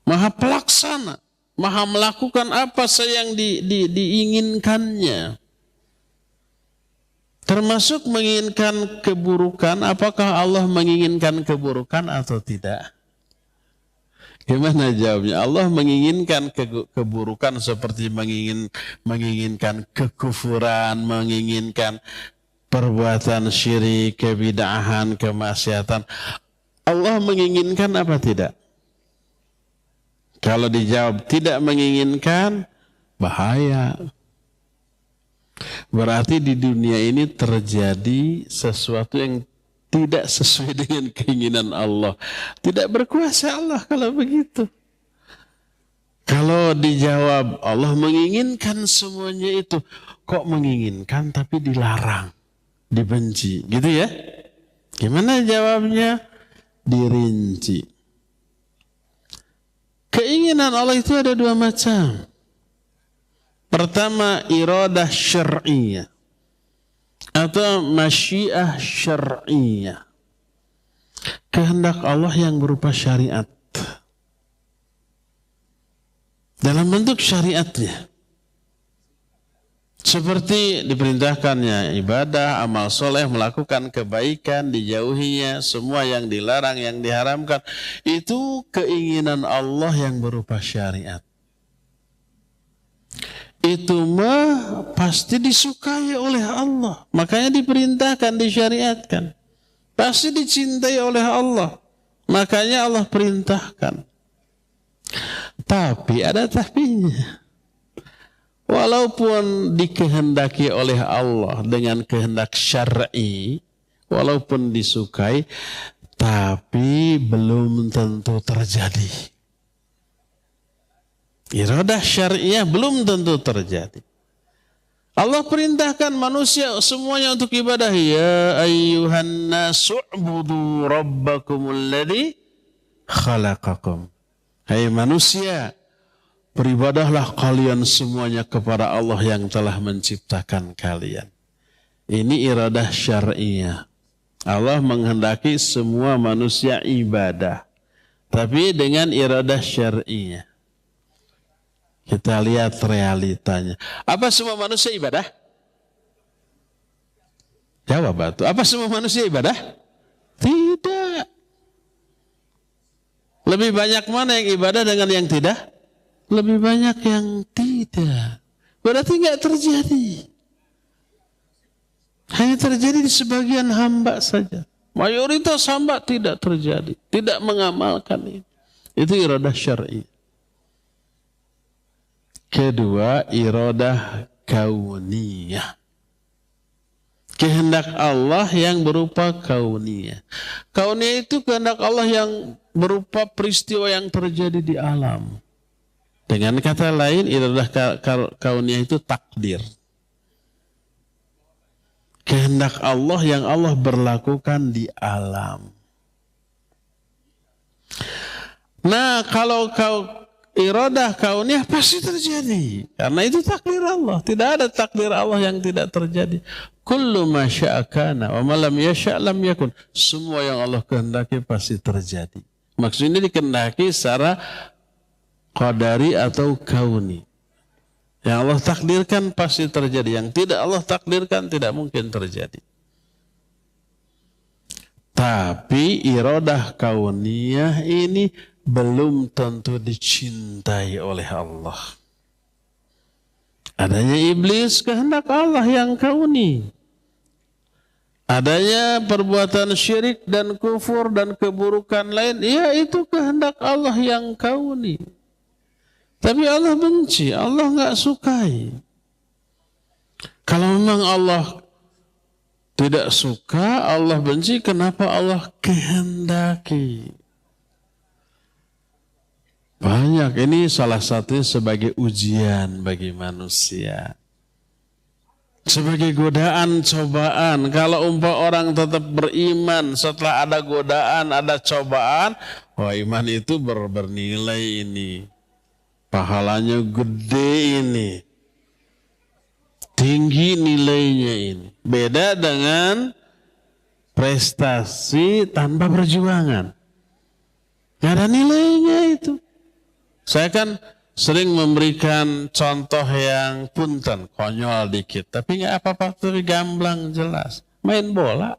Maha pelaksana, maha melakukan apa yang diinginkannya. Termasuk menginginkan keburukan. Apakah Allah menginginkan keburukan atau tidak? Gimana jawabnya? Allah menginginkan keburukan seperti menginginkan kekufuran, menginginkan perbuatan syirik, kebid'ahan, kemaksiatan. Allah menginginkan apa tidak? Kalau dijawab tidak menginginkan, bahaya. Berarti di dunia ini terjadi sesuatu yang tidak sesuai dengan keinginan Allah. Tidak berkuasa Allah kalau begitu. Kalau dijawab Allah menginginkan semuanya itu, kok menginginkan tapi dilarang, dibenci, gitu ya? Gimana jawabnya? Dirinci. Keinginan Allah itu ada dua macam. Pertama, iradah syar'iyah atau masyiah syar'iyah. Kehendak Allah yang berupa syariat. Dalam bentuk syariatnya. Seperti diperintahkannya ibadah, amal soleh, melakukan kebaikan, dijauhinya, semua yang dilarang, yang diharamkan. Itu keinginan Allah yang berupa syariat. Itu mah pasti disukai oleh Allah. Makanya diperintahkan, disyariatkan. Pasti dicintai oleh Allah. Makanya Allah perintahkan. Tapi ada tapinya. Walaupun dikehendaki oleh Allah dengan kehendak syar'i, walaupun disukai, tapi belum tentu terjadi. Iradah syariah belum tentu terjadi. Allah perintahkan manusia semuanya untuk ibadah. Ya ayyuhan nasu'budu rabbakumul ladzi khalaqakum. Hai manusia, beribadahlah kalian semuanya kepada Allah yang telah menciptakan kalian. Ini iradah syariah. Allah menghendaki semua manusia ibadah. Tapi dengan iradah syariah. Kita lihat realitanya. Apa semua manusia ibadah? Jawab batu. Apa semua manusia ibadah? Tidak. Lebih banyak mana yang ibadah dengan yang tidak? Lebih banyak yang tidak. Berarti nggak terjadi. Hanya terjadi di sebagian hamba saja. Mayoritas hamba tidak terjadi, tidak mengamalkan ini. Itu iradah syar'i. Kedua, iradah kauniyah. Kehendak Allah yang berupa kauniyah. Kauniyah itu kehendak Allah yang berupa peristiwa yang terjadi di alam. Dengan kata lain, iradah kauniyah itu takdir. Kehendak Allah yang Allah berlakukan di alam. Nah, kalau iradah kauniyah pasti terjadi. Karena itu takdir Allah. Tidak ada takdir Allah yang tidak terjadi. Kullu ma syaa kana wa ma lam yasha' lam yakun. Semua yang Allah kehendaki pasti terjadi. Maksudnya dikehendaki secara qadari atau kauni. Yang Allah takdirkan pasti terjadi. Yang tidak Allah takdirkan tidak mungkin terjadi. Tapi iradah kauniyah ini belum tentu dicintai oleh Allah. Adanya iblis kehendak Allah yang kauni. Adanya perbuatan syirik dan kufur dan keburukan lain, ya itu kehendak Allah yang kauni. Tapi Allah benci, Allah nggak sukai. Kalau memang Allah tidak suka, Allah benci, kenapa Allah kehendaki? Banyak, ini salah satu sebagai ujian bagi manusia. Sebagai godaan, cobaan. Kalau orang tetap beriman setelah ada godaan, ada cobaan, wah iman itu bernilai ini. Pahalanya gede ini. Tinggi nilainya ini. Beda dengan prestasi tanpa perjuangan. Gak ada nilainya itu. Saya kan sering memberikan contoh yang punten, konyol dikit. Tapi gak apa-apa, tapi gamblang jelas. Main bola.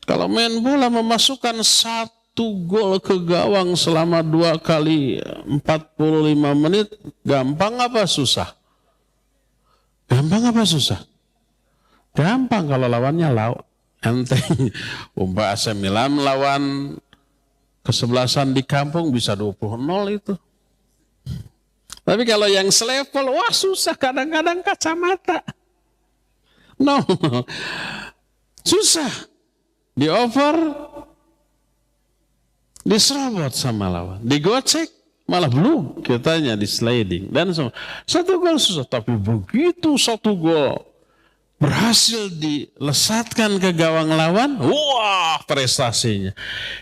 Kalau main bola memasukkan 1 gol ke gawang selama 2 kali 45 menit, gampang apa susah? Gampang apa susah? Gampang kalau lawannya enteng. Umpama AC Milan lawan kesebelasan di kampung bisa 20-0 itu. Tapi kalau yang selevel, wah susah, kadang-kadang kacamata. No. Susah. Diover, diserobot sama lawan. Digocek, malah belum. Kitanya di sliding. Dan semua. 1 gol susah. Tapi begitu 1 gol berhasil dilesatkan ke gawang lawan, wah prestasinya.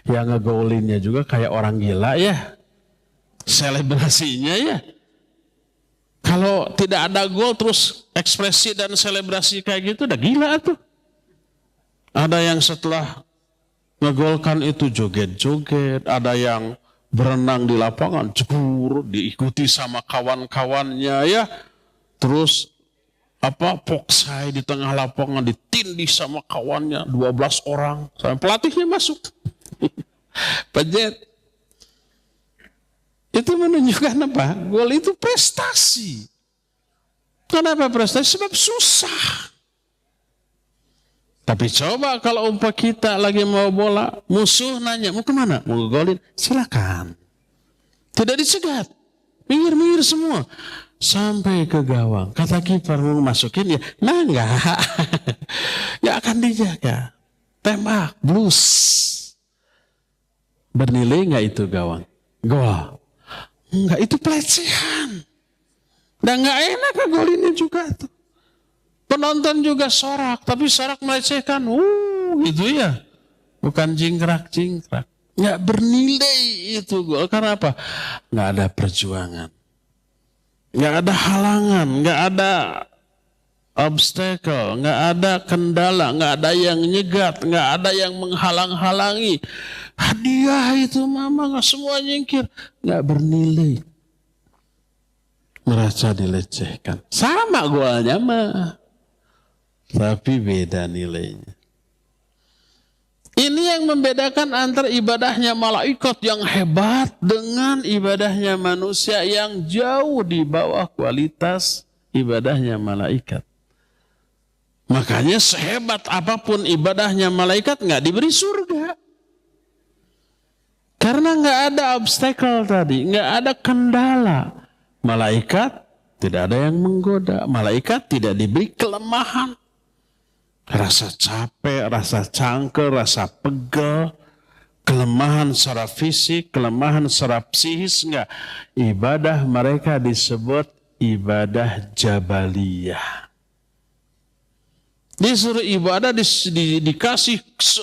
Yang ngegolinnya juga kayak orang gila ya. Selebrasinya ya. Kalau tidak ada gol terus ekspresi dan selebrasi kayak gitu udah gila tuh. Ada yang setelah ngegolkan itu joget-joget, ada yang berenang di lapangan, jegur, diikuti sama kawan-kawannya ya. Terus poksai di tengah lapangan ditindih sama kawannya 12 orang sampai pelatihnya masuk. Pejet. Itu menunjukkan apa? Gol itu prestasi. Kenapa prestasi? Sebab susah. Tapi coba kalau kita lagi mau bola, musuh nanya, mau kemana? Mau golin? Silakan. Tidak dicegat. Minggir-minggir semua. Sampai ke gawang. Kata kiper mau masukin ya. Nah enggak. Enggak akan dijaga. Tembak. Blues. Bernilai enggak itu gawang? Gol. Enggak, itu pelecehan. Dan enggak enak golinnya juga tuh. Penonton juga sorak. Tapi sorak melecehkan. Gitu ya. Bukan jingkrak-jingkrak. Enggak bernilai itu gol. Karena apa? Enggak ada perjuangan. Nggak ada halangan, nggak ada obstacle, nggak ada kendala, nggak ada yang nyegat, nggak ada yang menghalang-halangi. Hadiah itu mama nggak semua nyingkir, nggak bernilai. Merasa dilecehkan. Sama golnya mah, tapi beda nilainya. Ini yang membedakan antara ibadahnya malaikat yang hebat dengan ibadahnya manusia yang jauh di bawah kualitas ibadahnya malaikat. Makanya sehebat apapun ibadahnya malaikat nggak diberi surga. Karena nggak ada obstacle tadi, nggak ada kendala. Malaikat tidak ada yang menggoda. Malaikat tidak diberi kelemahan. Rasa capek, rasa cangkel, rasa pegel. Kelemahan secara fisik, kelemahan secara psikis, enggak. Ibadah mereka disebut ibadah jabaliyah. Disuruh ibadah dikasih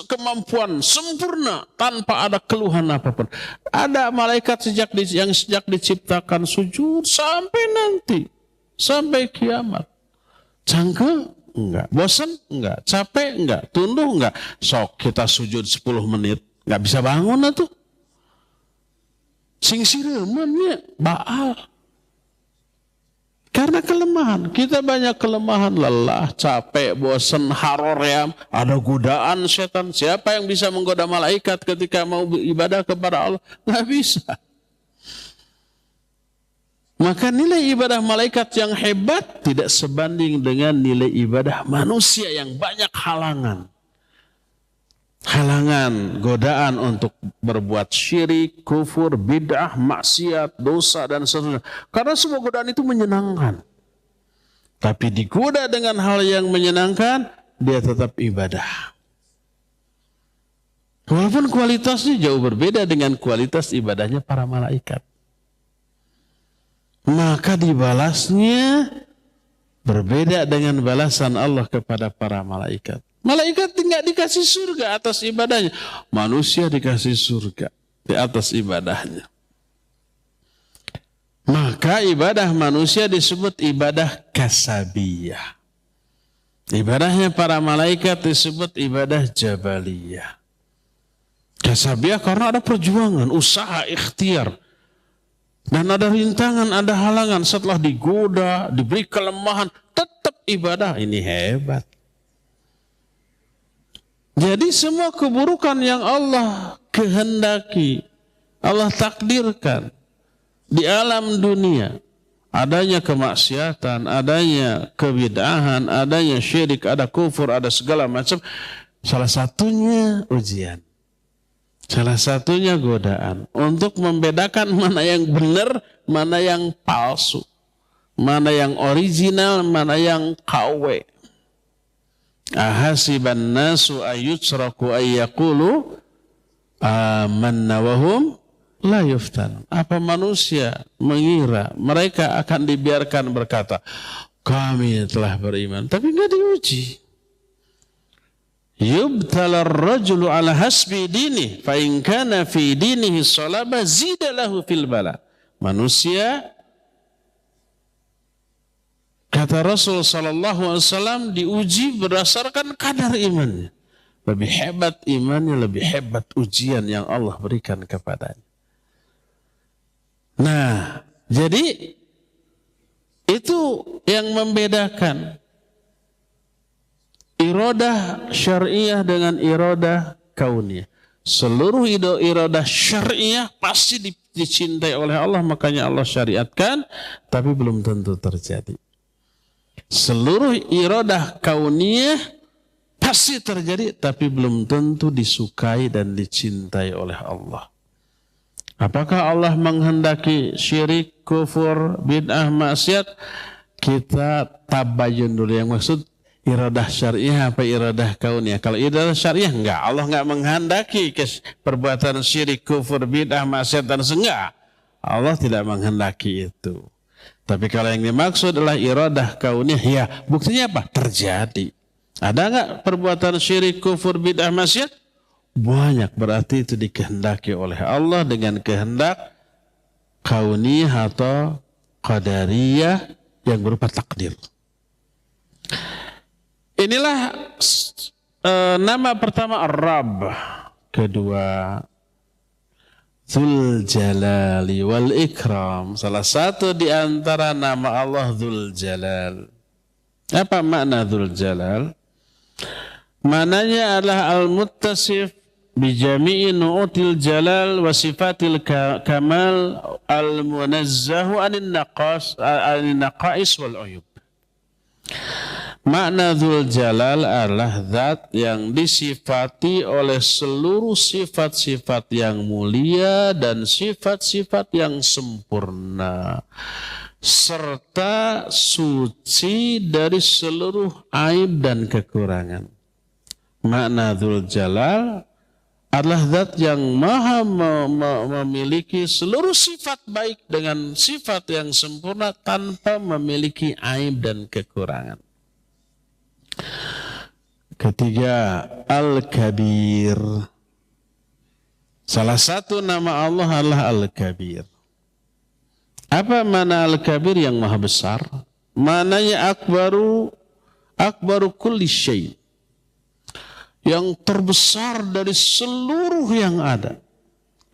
kemampuan sempurna tanpa ada keluhan apapun. Ada malaikat yang sejak diciptakan sujud sampai nanti, sampai kiamat. Cangkel? Enggak. Bosan? Enggak. Capek? Enggak. Tunduh? Enggak. Sok kita sujud 10 menit. Enggak bisa bangun atuh. Sing sireumnya baal. Karena kelemahan. Kita banyak kelemahan. Lelah, capek, bosan, haroream. Ada godaan setan. Siapa yang bisa menggoda malaikat ketika mau beribadah kepada Allah? Nggak bisa. Maka nilai ibadah malaikat yang hebat tidak sebanding dengan nilai ibadah manusia yang banyak halangan. Halangan, godaan untuk berbuat syirik, kufur, bid'ah, maksiat, dosa, dan seterusnya. Karena semua godaan itu menyenangkan. Tapi digoda dengan hal yang menyenangkan, dia tetap ibadah. Walaupun kualitasnya jauh berbeda dengan kualitas ibadahnya para malaikat. Maka dibalasnya berbeda dengan balasan Allah kepada para malaikat. Malaikat tidak dikasih surga atas ibadahnya. Manusia dikasih surga di atas ibadahnya. Maka ibadah manusia disebut ibadah kasabiyah. Ibadahnya para malaikat disebut ibadah jabaliyah. Kasabiyah karena ada perjuangan, usaha, ikhtiar. Dan ada rintangan, ada halangan. Setelah digoda, diberi kelemahan, tetap ibadah. Ini hebat. Jadi semua keburukan yang Allah kehendaki, Allah takdirkan di alam dunia, adanya kemaksiatan, adanya kebid'ahan, adanya syirik, ada kufur, ada segala macam. Salah satunya ujian. Salah satunya godaan. Untuk membedakan mana yang benar, mana yang palsu. Mana yang original, mana yang KW. Ahasiban nasu ayyutsraku ayyaqulu amanna wahum la yuftan. Apa manusia mengira mereka akan dibiarkan berkata, kami telah beriman, tapi enggak diuji. Yubtala ar-rajulu ala hasbi dinihi fa in kana fi dinihi salaba zida lahu fil bala. Manusia, kata Rasul sallallahu alaihi wasallam, diuji berdasarkan kadar imannya. Lebih hebat imannya, lebih hebat ujian yang Allah berikan kepadanya. Nah, jadi itu yang membedakan iradah syariah dengan iradah kauniyah. Seluruh iradah syariah pasti dicintai oleh Allah, makanya Allah syariatkan, tapi belum tentu terjadi. Seluruh iradah kauniyah pasti terjadi, tapi belum tentu disukai dan dicintai oleh Allah. Apakah Allah menghendaki syirik, kufur, bid'ah, maksiat? Kita tabayun dulu, yang maksud iradah syariah apa iradah kauniyah. Kalau iradah syariah enggak, Allah enggak menghendaki perbuatan syirik, kufur, bid'ah, maksiat dan enggak. Allah tidak menghendaki itu. Tapi kalau yang dimaksud adalah iradah kauniyah, ya buktinya apa? Terjadi. Ada enggak perbuatan syirik, kufur, bid'ah, maksiat? Banyak, berarti itu dikehendaki oleh Allah dengan kehendak kauniyah atau qadariyah yang berupa takdir. Inilah nama pertama Ar-Rabb, kedua Dzul Jalali wal Ikram. Salah satu di antara nama Allah Dzul Jalal. Apa makna Dzul Jalal? Maknanya adalah al-muttasif bi jami'i nu'util jalal wa sifatil kamal al-munazzahu anin naqais wal uyub. Makna Dzul Jalal adalah zat yang disifati oleh seluruh sifat-sifat yang mulia dan sifat-sifat yang sempurna, serta suci dari seluruh aib dan kekurangan. Makna Dzul Jalal adalah zat yang maha memiliki seluruh sifat baik dengan sifat yang sempurna tanpa memiliki aib dan kekurangan. Ketiga, Al-Kabir. Salah satu nama Allah adalah Al-Kabir. Apa makna Al-Kabir? Yang maha besar. Maknanya akbaru kulli syai'. Yang terbesar dari seluruh yang ada.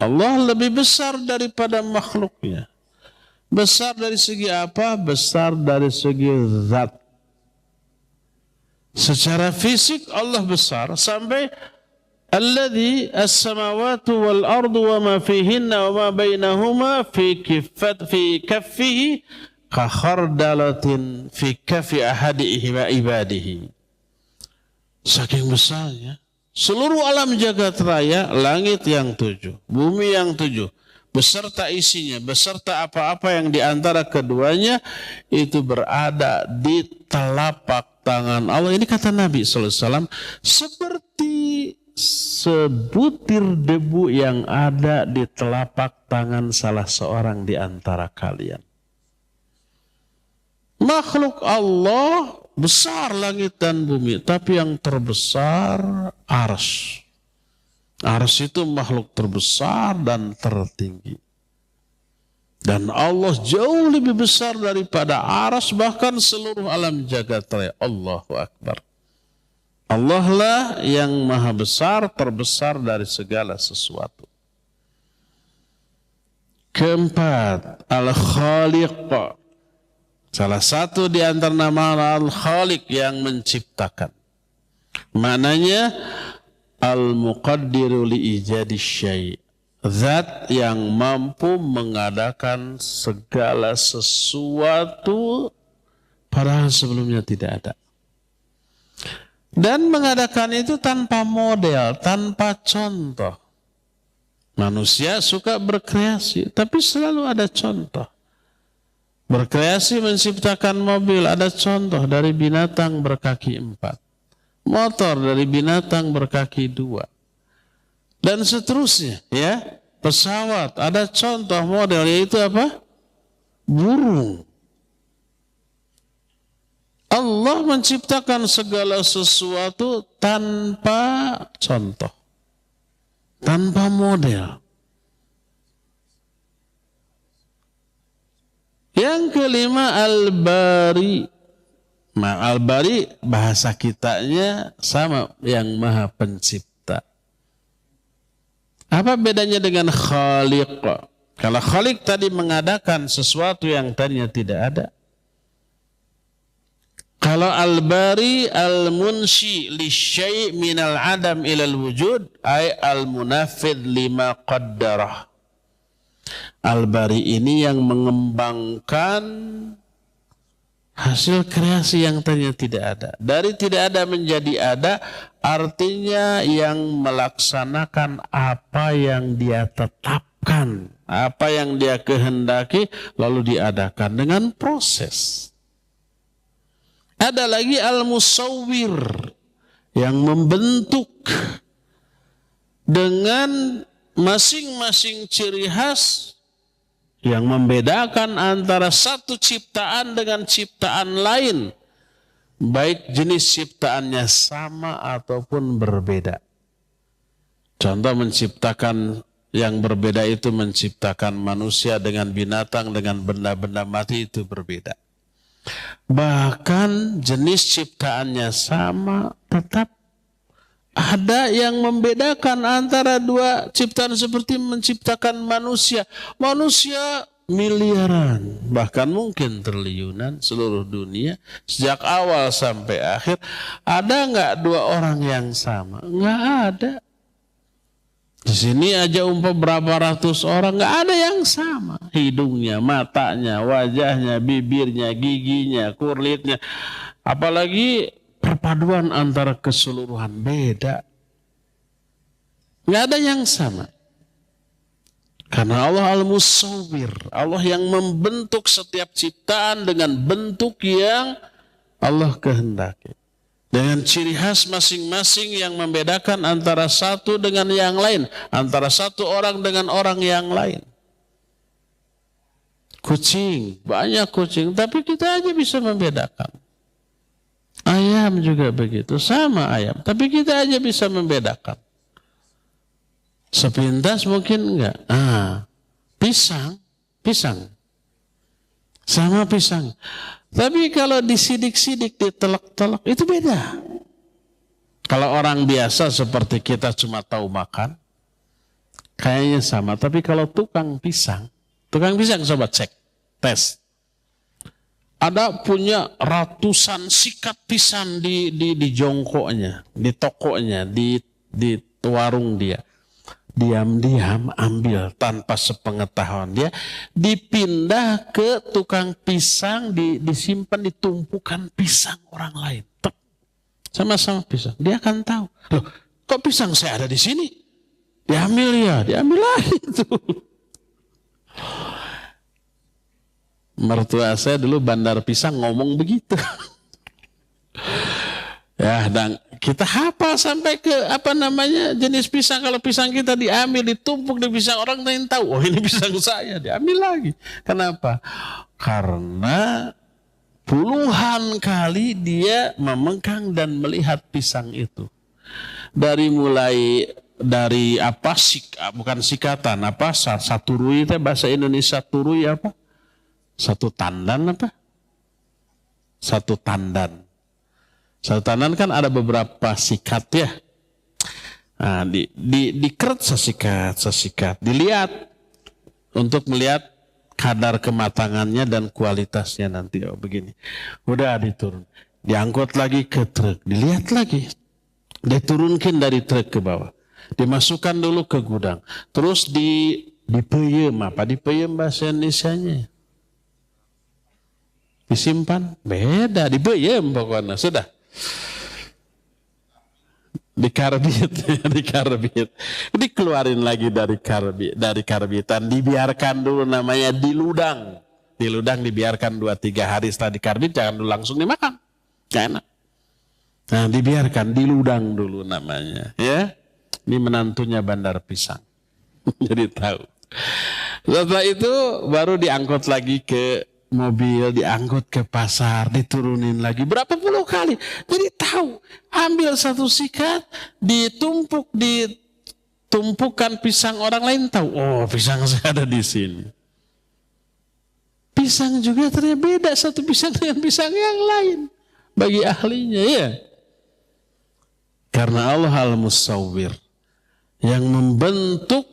Allah lebih besar daripada makhluknya. Besar dari segi apa? Besar dari segi zat. Secara fisik Allah besar sampai alladzi as-samawati wal ardu wa ma fihinna wa ma bainahuma fi kaffihi ka khardalatin fi kaffi ahadihi wa ibadihi. Saking besarnya seluruh alam jagat raya, langit yang 7, bumi yang 7, beserta isinya, beserta apa-apa yang diantara keduanya itu berada di telapak tangan Allah. Ini kata Nabi SAW, seperti sebutir debu yang ada di telapak tangan salah seorang di antara kalian. Makhluk Allah besar langit dan bumi, tapi yang terbesar arsy. Arsy itu makhluk terbesar dan tertinggi. Dan Allah jauh lebih besar daripada arsy, bahkan seluruh alam jagat raya. Allahu Akbar. Allah lah yang maha besar, terbesar dari segala sesuatu. Keempat, Al-Khaliq. Salah satu di antara nama Al-Khaliq yang menciptakan. Maknanya Al-Muqaddiru li'ijadi syai'. Zat yang mampu mengadakan segala sesuatu padahal sebelumnya tidak ada. Dan mengadakan itu tanpa model, tanpa contoh. Manusia suka berkreasi, tapi selalu ada contoh. Berkreasi menciptakan mobil, ada contoh dari binatang berkaki 4. Motor dari binatang berkaki 2. Dan seterusnya, ya. Pesawat, ada contoh model, yaitu apa? Burung. Allah menciptakan segala sesuatu tanpa contoh, tanpa model. Yang kelima, Al-Bari. Nah, Al-Bari bahasa kitanya sama, yang maha pencipta. Apa bedanya dengan Khaliq? Kalau Khaliq tadi mengadakan sesuatu yang tadinya tidak ada. Kalau Al-Bari, Al-Munshi li syai' minal adam ilal wujud, ay al-munafid lima qaddarah. Al-Bari ini yang mengembangkan hasil kreasi yang tadinya tidak ada. Dari tidak ada menjadi ada, artinya yang melaksanakan apa yang dia tetapkan, apa yang dia kehendaki, lalu diadakan dengan proses. Ada lagi Al-Musawwir, yang membentuk dengan masing-masing ciri khas yang membedakan antara satu ciptaan dengan ciptaan lain, baik jenis ciptaannya sama ataupun berbeda. Contoh menciptakan yang berbeda itu menciptakan manusia dengan binatang, dengan benda-benda mati, itu berbeda. Bahkan jenis ciptaannya sama, tetap ada yang membedakan antara dua ciptaan, seperti menciptakan manusia. Manusia miliaran, bahkan mungkin triliunan seluruh dunia. Sejak awal sampai akhir, ada nggak dua orang yang sama? Nggak ada. Di sini aja berapa ratus orang, nggak ada yang sama. Hidungnya, matanya, wajahnya, bibirnya, giginya, kulitnya. Apalagi perpaduan antara keseluruhan, beda. Nggak ada yang sama. Karena Allah Al-Musawwir, Allah yang membentuk setiap ciptaan dengan bentuk yang Allah kehendaki. Dengan ciri khas masing-masing yang membedakan antara satu dengan yang lain. Antara satu orang dengan orang yang lain. Kucing, banyak kucing, tapi kita aja bisa membedakan. Ayam juga begitu, sama ayam, tapi kita aja bisa membedakan. Sepintas mungkin enggak. Pisang. Sama pisang. Tapi kalau disidik-sidik, ditelak-telak, itu beda. Kalau orang biasa seperti kita cuma tahu makan, kayaknya sama. Tapi kalau tukang pisang coba cek, tes. Ada punya ratusan sikat pisang di jongkoknya, di tokonya, di warung dia. Diam-diam ambil tanpa sepengetahuan dia, dipindah ke tukang pisang, disimpan di tumpukan pisang orang lain. Sama-sama pisang. Dia akan tahu. Loh, kok pisang saya ada di sini? Diambil lagi itu. Mertua saya dulu bandar pisang ngomong begitu. Ya, dan kita hafal sampai ke jenis pisang. Kalau pisang kita diambil, ditumpuk di pisang orang lain tahu, oh ini pisang saya, diambil lagi. Kenapa? Karena puluhan kali dia memengkang dan melihat pisang itu. Dari bukan sikatan, satu rui itu bahasa Indonesia turui apa? Satu tandan apa? Satu tandan. Satu tandan kan ada beberapa sikat ya. Nah, dikeret sesikat, dilihat untuk melihat kadar kematangannya dan kualitasnya nanti. Oh begini, udah diturun, diangkut lagi ke truk, dilihat lagi, diturunkan dari truk ke bawah, dimasukkan dulu ke gudang, terus dipeyem. Apa dipeyem bahasa Indonesianya? Disimpan, beda, dipeyem pokoknya sudah. Dikarbit, dikeluarin lagi dari karbitan, dibiarkan dulu, namanya diludang, dibiarkan 2-3 hari. Setelah dikarbit jangan dulu langsung dimakan, gak enak. Nah, dibiarkan, diludang dulu namanya, ya. Ini menantunya bandar pisang, jadi tahu. Setelah itu baru diangkut lagi ke mobil, diangkut ke pasar, diturunin lagi berapa puluh kali. Jadi tahu, ambil satu sikat, ditumpukan pisang orang lain, tahu, oh pisang saya ada di sini. Pisang juga ternyata beda satu pisang dengan pisang yang lain bagi ahlinya, ya. Karena Allah Al-Musawwir yang membentuk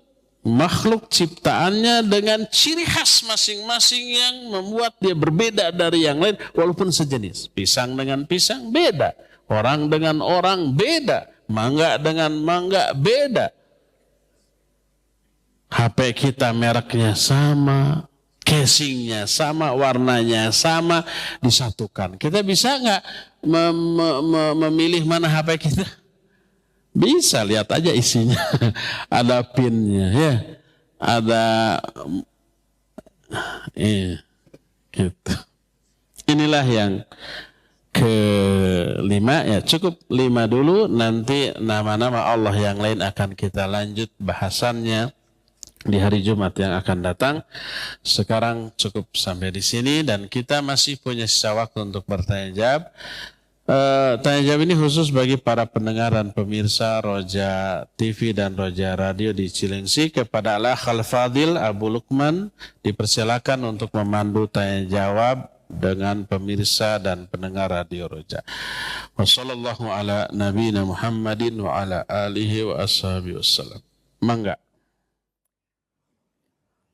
makhluk ciptaannya dengan ciri khas masing-masing yang membuat dia berbeda dari yang lain walaupun sejenis. Pisang dengan pisang beda, orang dengan orang beda, mangga dengan mangga beda. HP kita mereknya sama, casingnya sama, warnanya sama, disatukan. Kita bisa nggak memilih mana HP kita? Bisa, lihat aja isinya. Ada pinnya, ya. Ada gitu. Inilah yang kelima, ya cukup 5 dulu, nanti nama-nama Allah yang lain akan kita lanjut bahasannya di hari Jumat yang akan datang. Sekarang cukup sampai di sini dan kita masih punya sisa waktu untuk bertanya jawab. Tanya jawab ini khusus bagi para pendengar dan pemirsa Roja TV dan Roja Radio di Cilengsi. Kepada Al-Akh Al-Fadil Abu Lukman dipersilakan untuk memandu tanya jawab dengan pemirsa dan pendengar Radio Roja. Wassallallahu ala nabiyina Muhammadin wa ala alihi wa ashabihi wassalam. Mangga.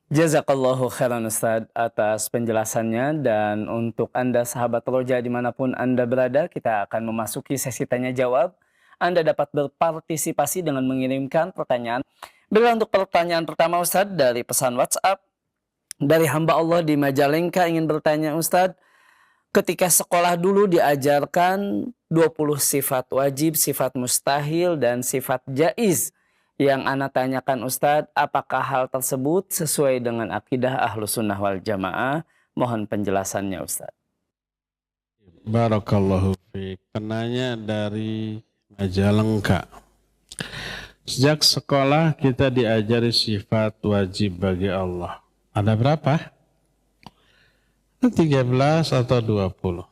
Jazakallahu khairan Ustadz atas penjelasannya, dan untuk Anda sahabat Roja dimanapun Anda berada, kita akan memasuki sesi tanya jawab. Anda dapat berpartisipasi dengan mengirimkan pertanyaan. Bila untuk pertanyaan pertama Ustadz dari pesan WhatsApp dari hamba Allah di Majalengka ingin bertanya Ustadz, ketika sekolah dulu diajarkan 20 sifat wajib, sifat mustahil, dan sifat jaiz. Yang ana tanyakan Ustadz, apakah hal tersebut sesuai dengan akidah Ahlus Sunnah wal Jamaah? Mohon penjelasannya Ustadz. Barakallahu fiik. Penanya dari Majalengka. Sejak sekolah kita diajari sifat wajib bagi Allah. Ada berapa? 13 atau 20.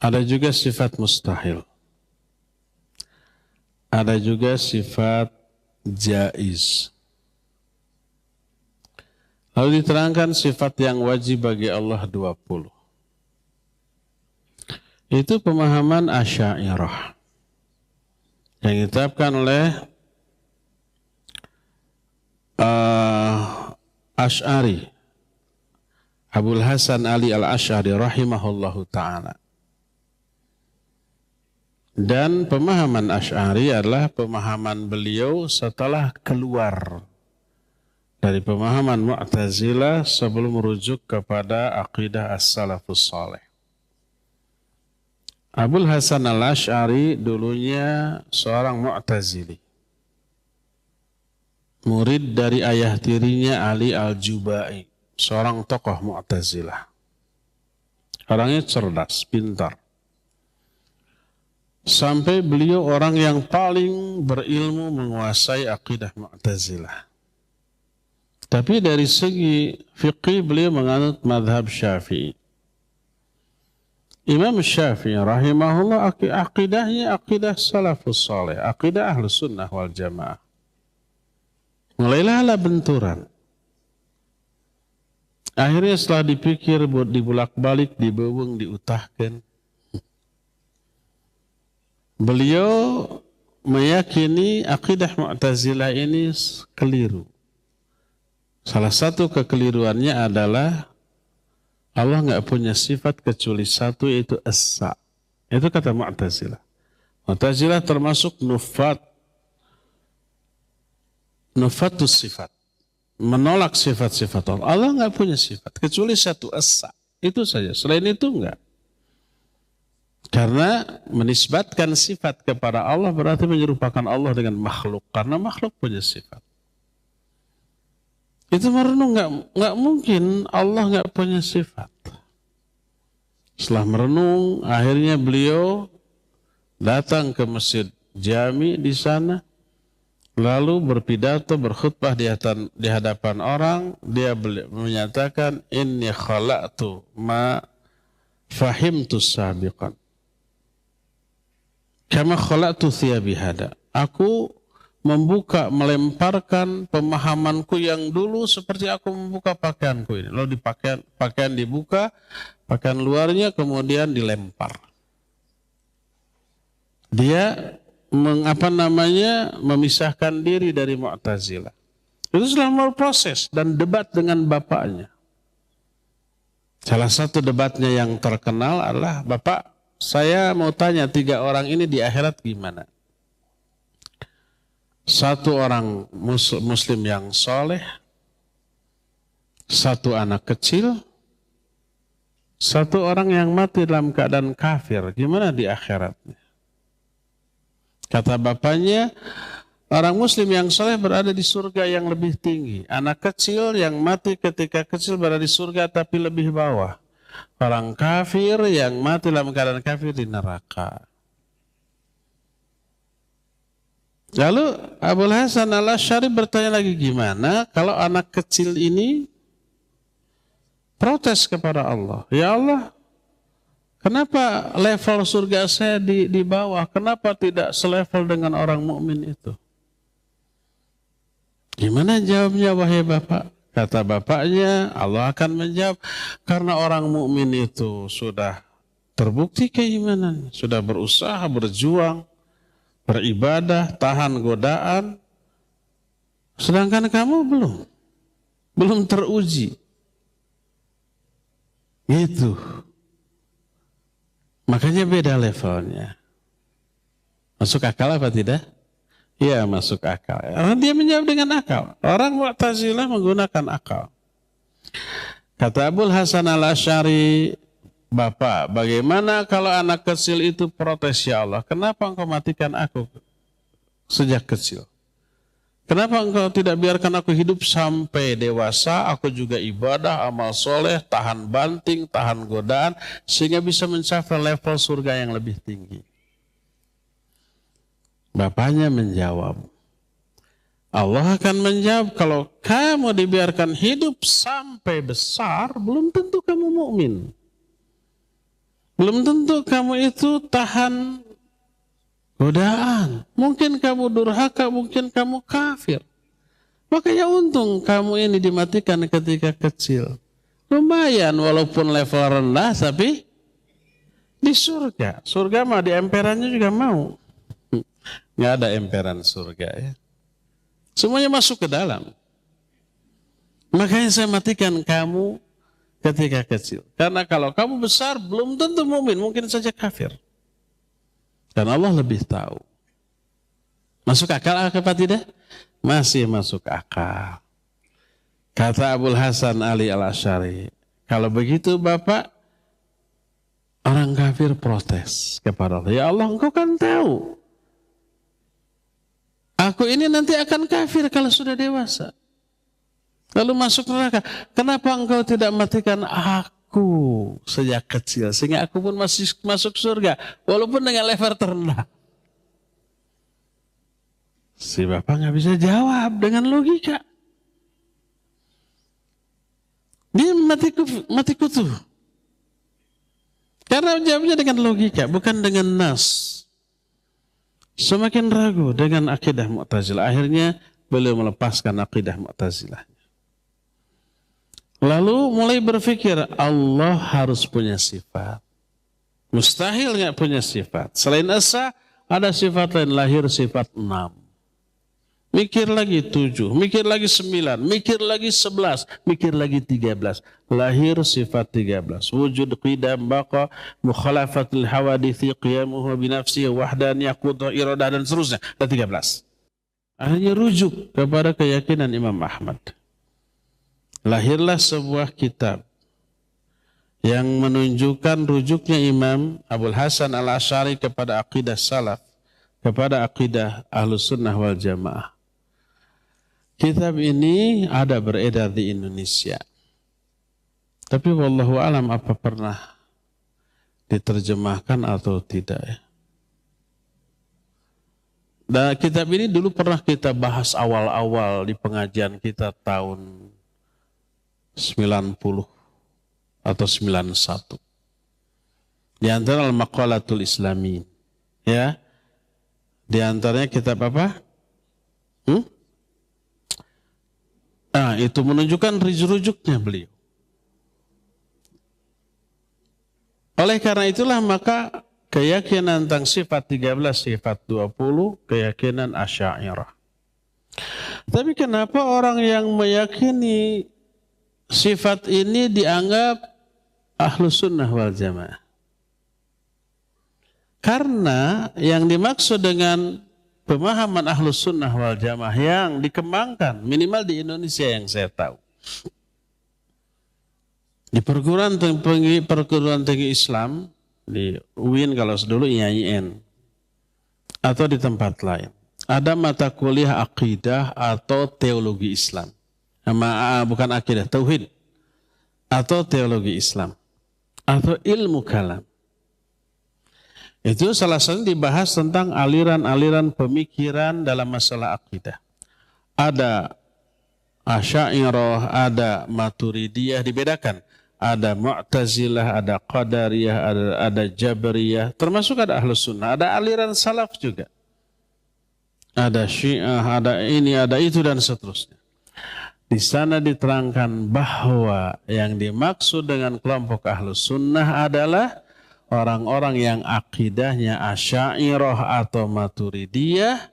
Ada juga sifat mustahil. Ada juga sifat jaiz. Lalu diterangkan sifat yang wajib bagi Allah 20. Itu pemahaman Asy'ariyah yang ditetapkan oleh Asy'ari, Abul Hasan Ali al-Asy'ari rahimahullahu ta'ala. Dan pemahaman Asy'ari adalah pemahaman beliau setelah keluar dari pemahaman Mu'tazilah sebelum merujuk kepada aqidah as-salafus salih. Abul Hasan al-Asy'ari dulunya seorang Mu'tazili. Murid dari ayah tirinya Ali al-Jubai, seorang tokoh Mu'tazilah. Orangnya cerdas, pintar. Sampai beliau orang yang paling berilmu menguasai akidah Mu'tazilah. Tapi dari segi fiqih beliau menganut madhab Syafi'i. Imam Syafi'i rahimahullah akidahnya akidah salafus salih, akidah Ahlus Sunnah wal Jamaah. Mulailah ada benturan. Akhirnya setelah dipikir, dibulak-balik, dibeweng, diutahkan, beliau meyakini akidah Mu'tazilah ini keliru. Salah satu kekeliruannya adalah Allah nggak punya sifat kecuali satu, yaitu as-sa. Itu kata Mu'tazilah. Mu'tazilah termasuk nufatus sifat. Menolak sifat-sifat Allah. Allah nggak punya sifat kecuali satu, as-sa. Itu saja. Selain itu enggak. Karena menisbatkan sifat kepada Allah berarti menyerupakan Allah dengan makhluk. Karena makhluk punya sifat. Itu merenung, nggak mungkin Allah nggak punya sifat. Setelah merenung, akhirnya beliau datang ke Masjid Jami di sana, lalu berpidato, berkhutbah di hadapan orang. Dia menyatakan, inni khalaqtu ma fahimtu sabiqan. Kama khalaqtu thiyabi hada. Aku membuka, melemparkan pemahamanku yang dulu seperti aku membuka pakaianku ini. Lalu pakaian dibuka, pakaian luarnya kemudian dilempar. Dia memisahkan diri dari Mu'tazilah. Itu selama proses dan debat dengan bapaknya. Salah satu debatnya yang terkenal adalah, Bapak, saya mau tanya 3 orang ini di akhirat gimana? Satu orang muslim yang soleh, satu anak kecil, satu orang yang mati dalam keadaan kafir. Gimana di akhiratnya? Kata bapaknya, orang muslim yang soleh berada di surga yang lebih tinggi. Anak kecil yang mati ketika kecil berada di surga tapi lebih bawah. Orang kafir yang mati dalam keadaan kafir di neraka. Lalu Abul Hasan al-Asy'ari bertanya lagi, gimana kalau anak kecil ini protes kepada Allah? Ya Allah, kenapa level surga saya di bawah? Kenapa tidak selevel dengan orang mukmin itu? Gimana jawabnya wahai Bapak? Kata bapaknya, Allah akan menjawab, karena orang mukmin itu sudah terbukti keimanannya, sudah berusaha, berjuang, beribadah, tahan godaan. Sedangkan kamu belum teruji. Gitu. Makanya beda levelnya. Masuk akal apa tidak? Iya, masuk akal. Dia menjawab dengan akal. Orang Mu'tazilah menggunakan akal. Kata Abul Hasan al-Asy'ari, Bapak, bagaimana kalau anak kecil itu protes, ya Allah, kenapa engkau matikan aku sejak kecil? Kenapa engkau tidak biarkan aku hidup sampai dewasa, aku juga ibadah, amal soleh, tahan banting, tahan godaan, sehingga bisa mencapai level surga yang lebih tinggi. Bapaknya menjawab, Allah akan menjawab, kalau kamu dibiarkan hidup sampai besar, belum tentu kamu mukmin. Belum tentu kamu itu tahan godaan. Mungkin kamu durhaka, mungkin kamu kafir. Makanya untung kamu ini dimatikan ketika kecil. Lumayan walaupun level rendah, tapi di surga. Surga mah di emperannya juga mau. Nggak ada emperan surga ya. Semuanya masuk ke dalam. Makanya saya matikan kamu ketika kecil. Karena kalau kamu besar belum tentu mukmin, mungkin saja kafir. Dan Allah lebih tahu. Masuk akal apa tidak? Masih masuk akal. Kata Abul Hasan Ali al-Asy'ari, kalau begitu Bapak, orang kafir protes kepada Allah. Ya Allah, engkau kan tahu. Aku ini nanti akan kafir kalau sudah dewasa. Lalu masuk neraka. Kenapa engkau tidak matikan aku sejak kecil, sehingga aku pun masih masuk surga, walaupun dengan level terendah? Si bapak nggak bisa jawab dengan logika. Dia mati kutu. Karena jawabnya dengan logika, bukan dengan nas. Semakin ragu dengan akidah Mu'tazilah. Akhirnya beliau melepaskan akidah Mu'tazilah. Lalu mulai berpikir Allah harus punya sifat. Mustahil nggak punya sifat. Selain Esa ada sifat lain, lahir sifat 6. Mikir lagi 7, mikir lagi 9, mikir lagi 11, mikir lagi 13. Lahir sifat 13. Wujud, qidam, baqa, mukhalafatul hawadithi, qiyamuhu binafsihi, wahdaniyah, qudrah, iradah, dan seterusnya. Ada 13. Akhirnya rujuk kepada keyakinan Imam Ahmad. Lahirlah sebuah kitab yang menunjukkan rujuknya Imam Abul Hasan al-Asy'ari kepada akidah salaf, kepada akidah Ahlus Sunnah wal Jamaah. Kitab ini ada beredar di Indonesia. Tapi wallahu alam apa pernah diterjemahkan atau tidak ya. Dan kitab ini dulu pernah kita bahas awal-awal di pengajian kita tahun 90 atau 91. Di antara Al-Maqalatul Islami. Ya. Di antaranya kitab apa? Itu menunjukkan rujuknya beliau. Oleh karena itulah maka keyakinan tentang sifat 13, sifat 20, keyakinan Asy'ariyah. Tapi kenapa orang yang meyakini sifat ini dianggap Ahlus Sunnah wal Jamaah? Karena yang dimaksud dengan pemahaman Ahlus Sunnah wal Jamaah yang dikembangkan minimal di Indonesia yang saya tahu, di perguruan tinggi Islam, di UIN kalau dulu IAIN, atau di tempat lain, ada mata kuliah akidah atau teologi Islam. Bukan akidah, tauhid atau teologi Islam atau ilmu kalam. Itu salah satu dibahas tentang aliran-aliran pemikiran dalam masalah akidah. Ada Asy'ariyah, ada Maturidiyah, dibedakan. Ada Mu'tazilah, ada Qadariyah, ada Jabariyah, termasuk ada Ahlus Sunnah, ada aliran salaf juga. Ada Syiah, ada ini, ada itu, dan seterusnya. Di sana diterangkan bahwa yang dimaksud dengan kelompok Ahlus Sunnah adalah orang-orang yang akidahnya Asy'ariyah atau Maturidiyah,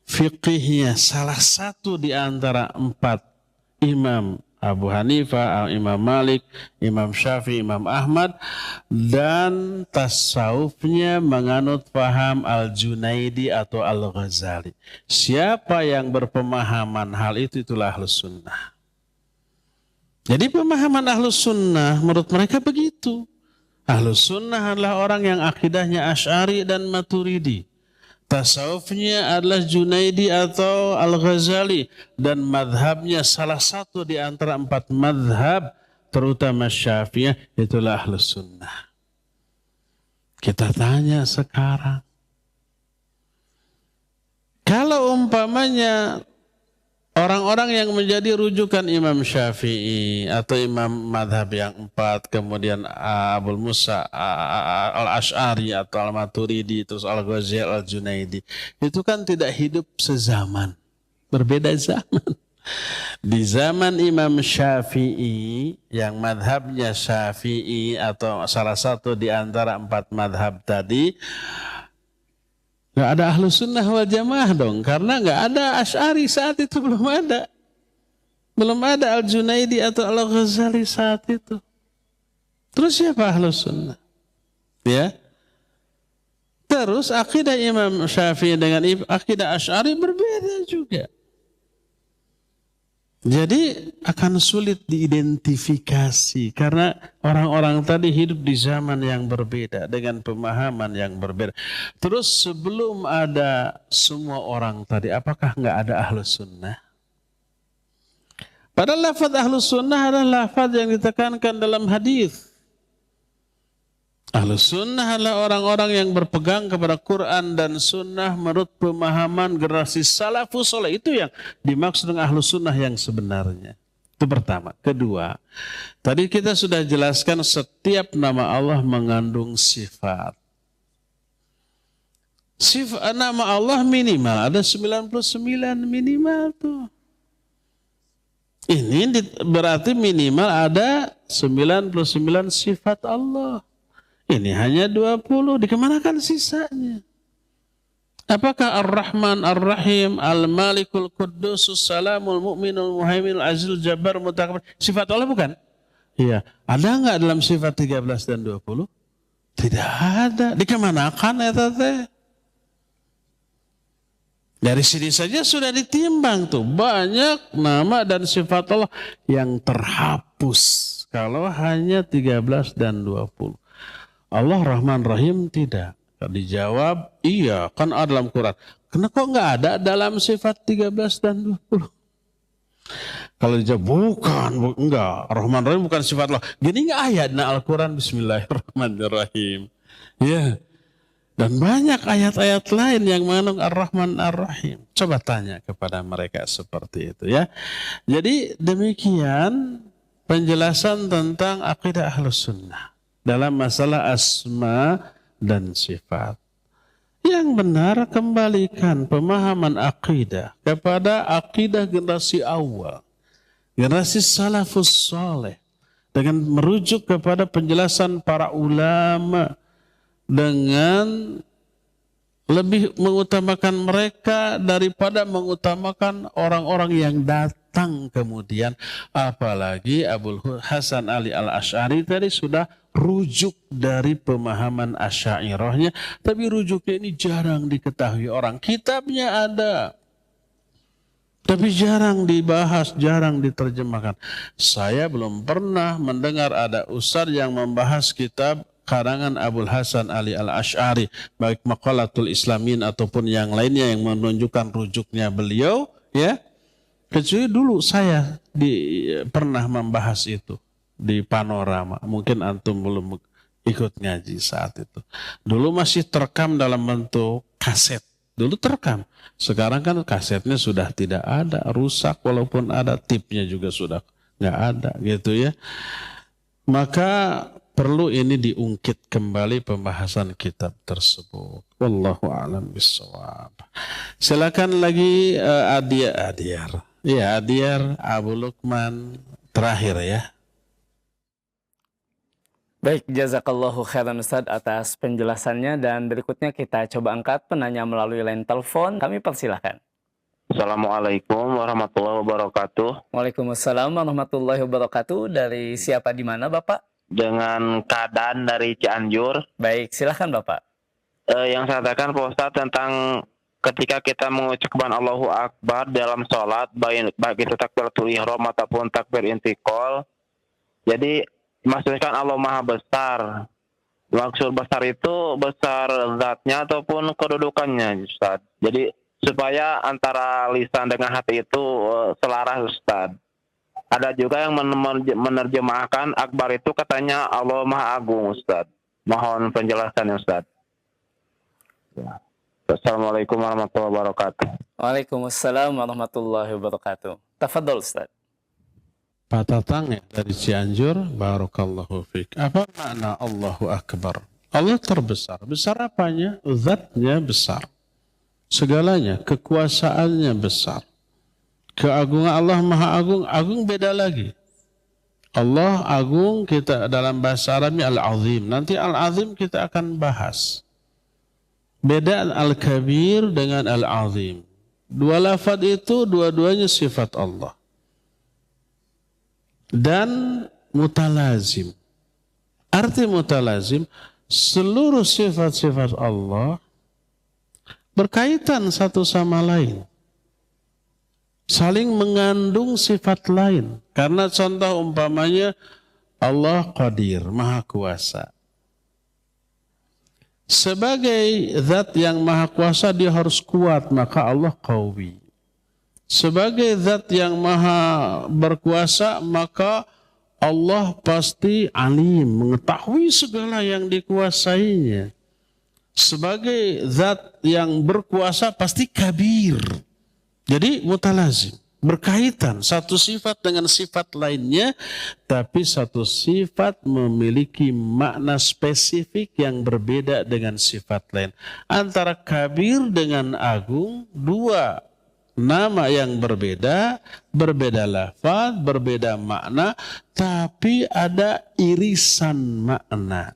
fiqihnya salah satu di antara 4 imam, Abu Hanifah, Imam Malik, Imam Syafi'i, Imam Ahmad, dan tasawufnya menganut paham Al-Junaidi atau Al-Ghazali. Siapa yang berpemahaman hal itu, itulah Ahlus Sunnah. Jadi pemahaman Ahlus Sunnah menurut mereka begitu. Ahlus Sunnah adalah orang yang akidahnya Asy'ari dan Maturidi. Tasawufnya adalah Junaidi atau Al-Ghazali. Dan madhabnya salah satu di antara 4 madhab, terutama Syafi'iyah, itulah Ahlus Sunnah. Kita tanya sekarang, kalau umpamanya orang-orang yang menjadi rujukan Imam Syafi'i atau imam madhab yang 4, kemudian Abul Musa Al-Asy'ari atau Al-Maturidi, terus Al-Ghazali, Al-Junaidi, itu kan tidak hidup sezaman, berbeda zaman. Di zaman Imam Syafi'i yang madhabnya Syafi'i atau salah satu di antara 4 madhab tadi, nggak ada Ahlus Sunnah wal Jamaah dong, karena nggak ada Asy'ari saat itu, belum ada. Belum ada Al-Junaidi atau Al-Ghazali saat itu. Terus siapa Ahlus Sunnah? Ya. Terus akidah Imam Syafi'i dengan akidah Asy'ari berbeda juga. Jadi akan sulit diidentifikasi karena orang-orang tadi hidup di zaman yang berbeda dengan pemahaman yang berbeda. Terus sebelum ada semua orang tadi, apakah nggak ada Ahlus Sunnah? Padahal lafaz Ahlus Sunnah adalah lafaz yang ditekankan dalam hadis. Ahlus Sunnah adalah orang-orang yang berpegang kepada Quran dan Sunnah menurut pemahaman generasi salafus saleh. Itu yang dimaksud dengan Ahlus Sunnah yang sebenarnya. Itu pertama. Kedua, tadi kita sudah jelaskan setiap nama Allah mengandung sifat. Sifat nama Allah minimal, ada 99 minimal tuh. Ini berarti minimal ada 99 sifat Allah. Ini hanya 20, dikemanakan sisanya? Apakah Ar-Rahman, Ar-Rahim, Al-Malikul Quddusus, Salamul Mu'minul Muhaiminul Azizul Jabbar Mutakabbir, sifat Allah bukan? Iya. Ada enggak dalam sifat 13 dan 20? Tidak ada. Dikemanakan ya teh? Dari sini saja sudah ditimbang tuh. Banyak nama dan sifat Allah yang terhapus kalau hanya 13 dan 20. Allah Rahman Rahim tidak. Dijawab, iya kan ada dalam Quran. Kenapa kok nggak ada dalam sifat 13 dan 20? Kalau dijawab, bukan, enggak. Rahman Rahim bukan sifat Allah. Gini nggak ayat Al-Quran, Bismillahirrahmanirrahim. Ya. Dan banyak ayat-ayat lain yang mengandung Ar-Rahman Ar-Rahim. Coba tanya kepada mereka seperti itu ya. Jadi demikian penjelasan tentang akidah Ahlus Sunnah dalam masalah asma dan sifat. Yang benar kembalikan pemahaman akidah kepada akidah generasi awal, generasi salafus saleh, dengan merujuk kepada penjelasan para ulama, dengan lebih mengutamakan mereka daripada mengutamakan orang-orang yang datang kemudian. Apalagi Abul Hasan Ali Al-Asy'ari tadi sudah rujuk dari pemahaman Asy'ariyahnya, tapi rujuknya ini jarang diketahui orang. Kitabnya ada, tapi jarang dibahas, jarang diterjemahkan. Saya belum pernah mendengar ada ustaz yang membahas kitab karangan Abul Hasan Ali Al-Asy'ari, baik Maqalatul Islamin ataupun yang lainnya yang menunjukkan rujuknya beliau, ya. Kecuali dulu saya pernah membahas itu di Panorama. Mungkin antum belum ikut ngaji saat itu. Dulu masih terekam dalam bentuk kaset. Dulu terekam. Sekarang kan kasetnya sudah tidak ada, rusak, walaupun ada tipnya juga sudah nggak ada gitu ya. Maka perlu ini diungkit kembali pembahasan kitab tersebut. Wallahu a'lam bishawab. Silakan lagi Adiyar. Ya, Adiyar Abu Lukman terakhir ya. Baik, jazakallahu khairan Ustaz atas penjelasannya, dan berikutnya kita coba angkat penanya melalui line telepon. Kami persilahkan. Assalamualaikum warahmatullahi wabarakatuh. Waalaikumsalam warahmatullahi wabarakatuh. Dari siapa di mana Bapak? Dengan keadaan dari Cianjur. Baik, silahkan Bapak. Yang saya katakan Pak Ustadz tentang ketika kita mengucapkan Allahu Akbar dalam sholat, baik itu takbiratul ihram ataupun takbir intikal, jadi maksudnya kan Allah Maha Besar. Maksud besar itu besar zatnya ataupun kedudukannya, Ustaz. Jadi supaya antara lisan dengan hati itu selaras, Ustaz. Ada juga yang menerjemahkan akbar itu katanya Allah Maha Agung, Ustaz. Mohon penjelasannya, Ustaz. Ya. Assalamualaikum warahmatullahi wabarakatuh. Waalaikumsalam warahmatullahi wabarakatuh. Tafadhol, Ustaz. Pak Tatang ya, dari Cianjur, barakallahu fiik. Apa makna Allahu Akbar? Allah terbesar. Besar apanya? Zatnya besar. Segalanya, kekuasaannya besar. Keagungan Allah Maha Agung, agung beda lagi. Allah agung, kita dalam bahasa Arabnya Al-Azim. Nanti Al-Azim kita akan bahas. Beda Al-Kabir dengan Al-Azim. Dua lafaz itu dua-duanya sifat Allah. Dan mutalazim. Arti mutalazim, seluruh sifat-sifat Allah berkaitan satu sama lain. Saling mengandung sifat lain. Karena contoh umpamanya Allah Qadir, Maha Kuasa. Sebagai zat yang Maha Kuasa dia harus kuat, maka Allah Qawi. Sebagai zat yang Maha Berkuasa, maka Allah pasti alim, mengetahui segala yang dikuasainya. Sebagai zat yang berkuasa pasti kabir. Jadi mutalazim, berkaitan satu sifat dengan sifat lainnya, tapi satu sifat memiliki makna spesifik yang berbeda dengan sifat lain. Antara kabir dengan agung, dua nama yang berbeda, berbeda lafaz, berbeda makna, tapi ada irisan makna.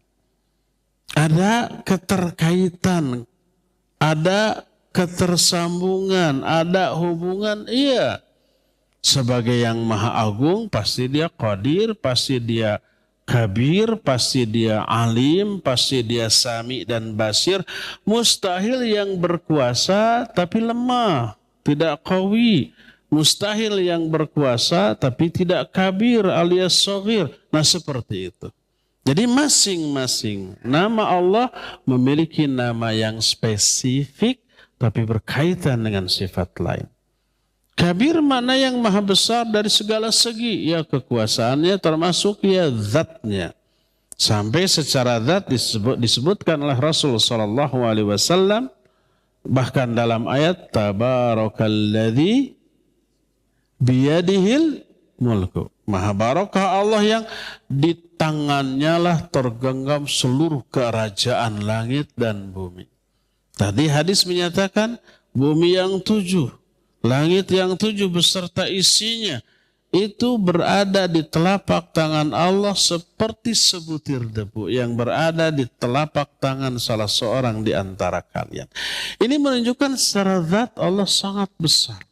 Ada keterkaitan, ada ketersambungan, ada hubungan, iya. Sebagai yang Maha Agung, pasti dia Qadir, pasti dia Kabir, pasti dia Alim, pasti dia Sami dan Basir. Mustahil yang berkuasa tapi lemah, tidak qawi. Mustahil yang berkuasa tapi tidak kabir alias shaghir. Nah seperti itu. Jadi masing-masing nama Allah memiliki nama yang spesifik tapi berkaitan dengan sifat lain. Kabir mana yang maha besar dari segala segi. Ya kekuasaannya termasuk ya zatnya. Sampai secara zat disebutkan oleh Rasul SAW. Bahkan dalam ayat Tabarakalladzi biyadihil mulku. Maha barakah Allah yang di tangannya lah tergenggam seluruh kerajaan langit dan bumi. Tadi hadis menyatakan bumi yang 7, langit yang 7 beserta isinya itu berada di telapak tangan Allah seperti sebutir debu yang berada di telapak tangan salah seorang di antara kalian. Ini menunjukkan secara zat Allah sangat besar.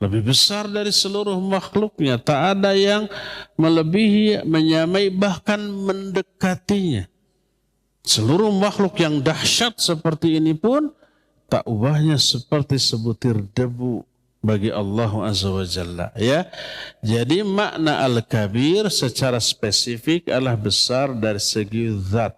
Lebih besar dari seluruh makhluknya. Tak ada yang melebihi, menyamai, bahkan mendekatinya. Seluruh makhluk yang dahsyat seperti ini pun tak ubahnya seperti sebutir debu bagi Allah Azza wa Jalla. Ya. Jadi makna Al-Kabir secara spesifik adalah besar dari segi zat.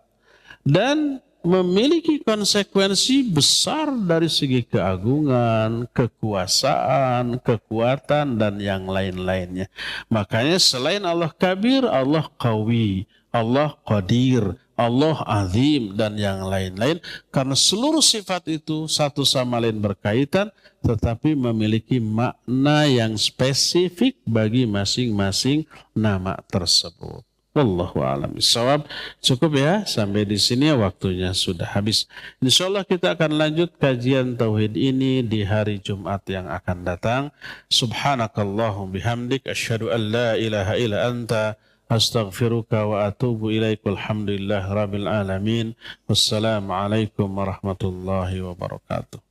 Dan memiliki konsekuensi besar dari segi keagungan, kekuasaan, kekuatan, dan yang lain-lainnya. Makanya selain Allah Kabir, Allah Qawi, Allah Qadir, Allah Azim, dan yang lain-lain. Karena seluruh sifat itu satu sama lain berkaitan, tetapi memiliki makna yang spesifik bagi masing-masing nama tersebut. Wallahu a'lam bishawab. Cukup ya, sampai di sini waktunya sudah habis. Insyaallah kita akan lanjut kajian tauhid ini di hari Jumat yang akan datang. Subhanakallahum bihamdik asyhadu an la ilaha illa anta astaghfiruka wa atubu ilaik. Walhamdulillah rabbil alamin. Wassalamualaikum warahmatullahi wabarakatuh.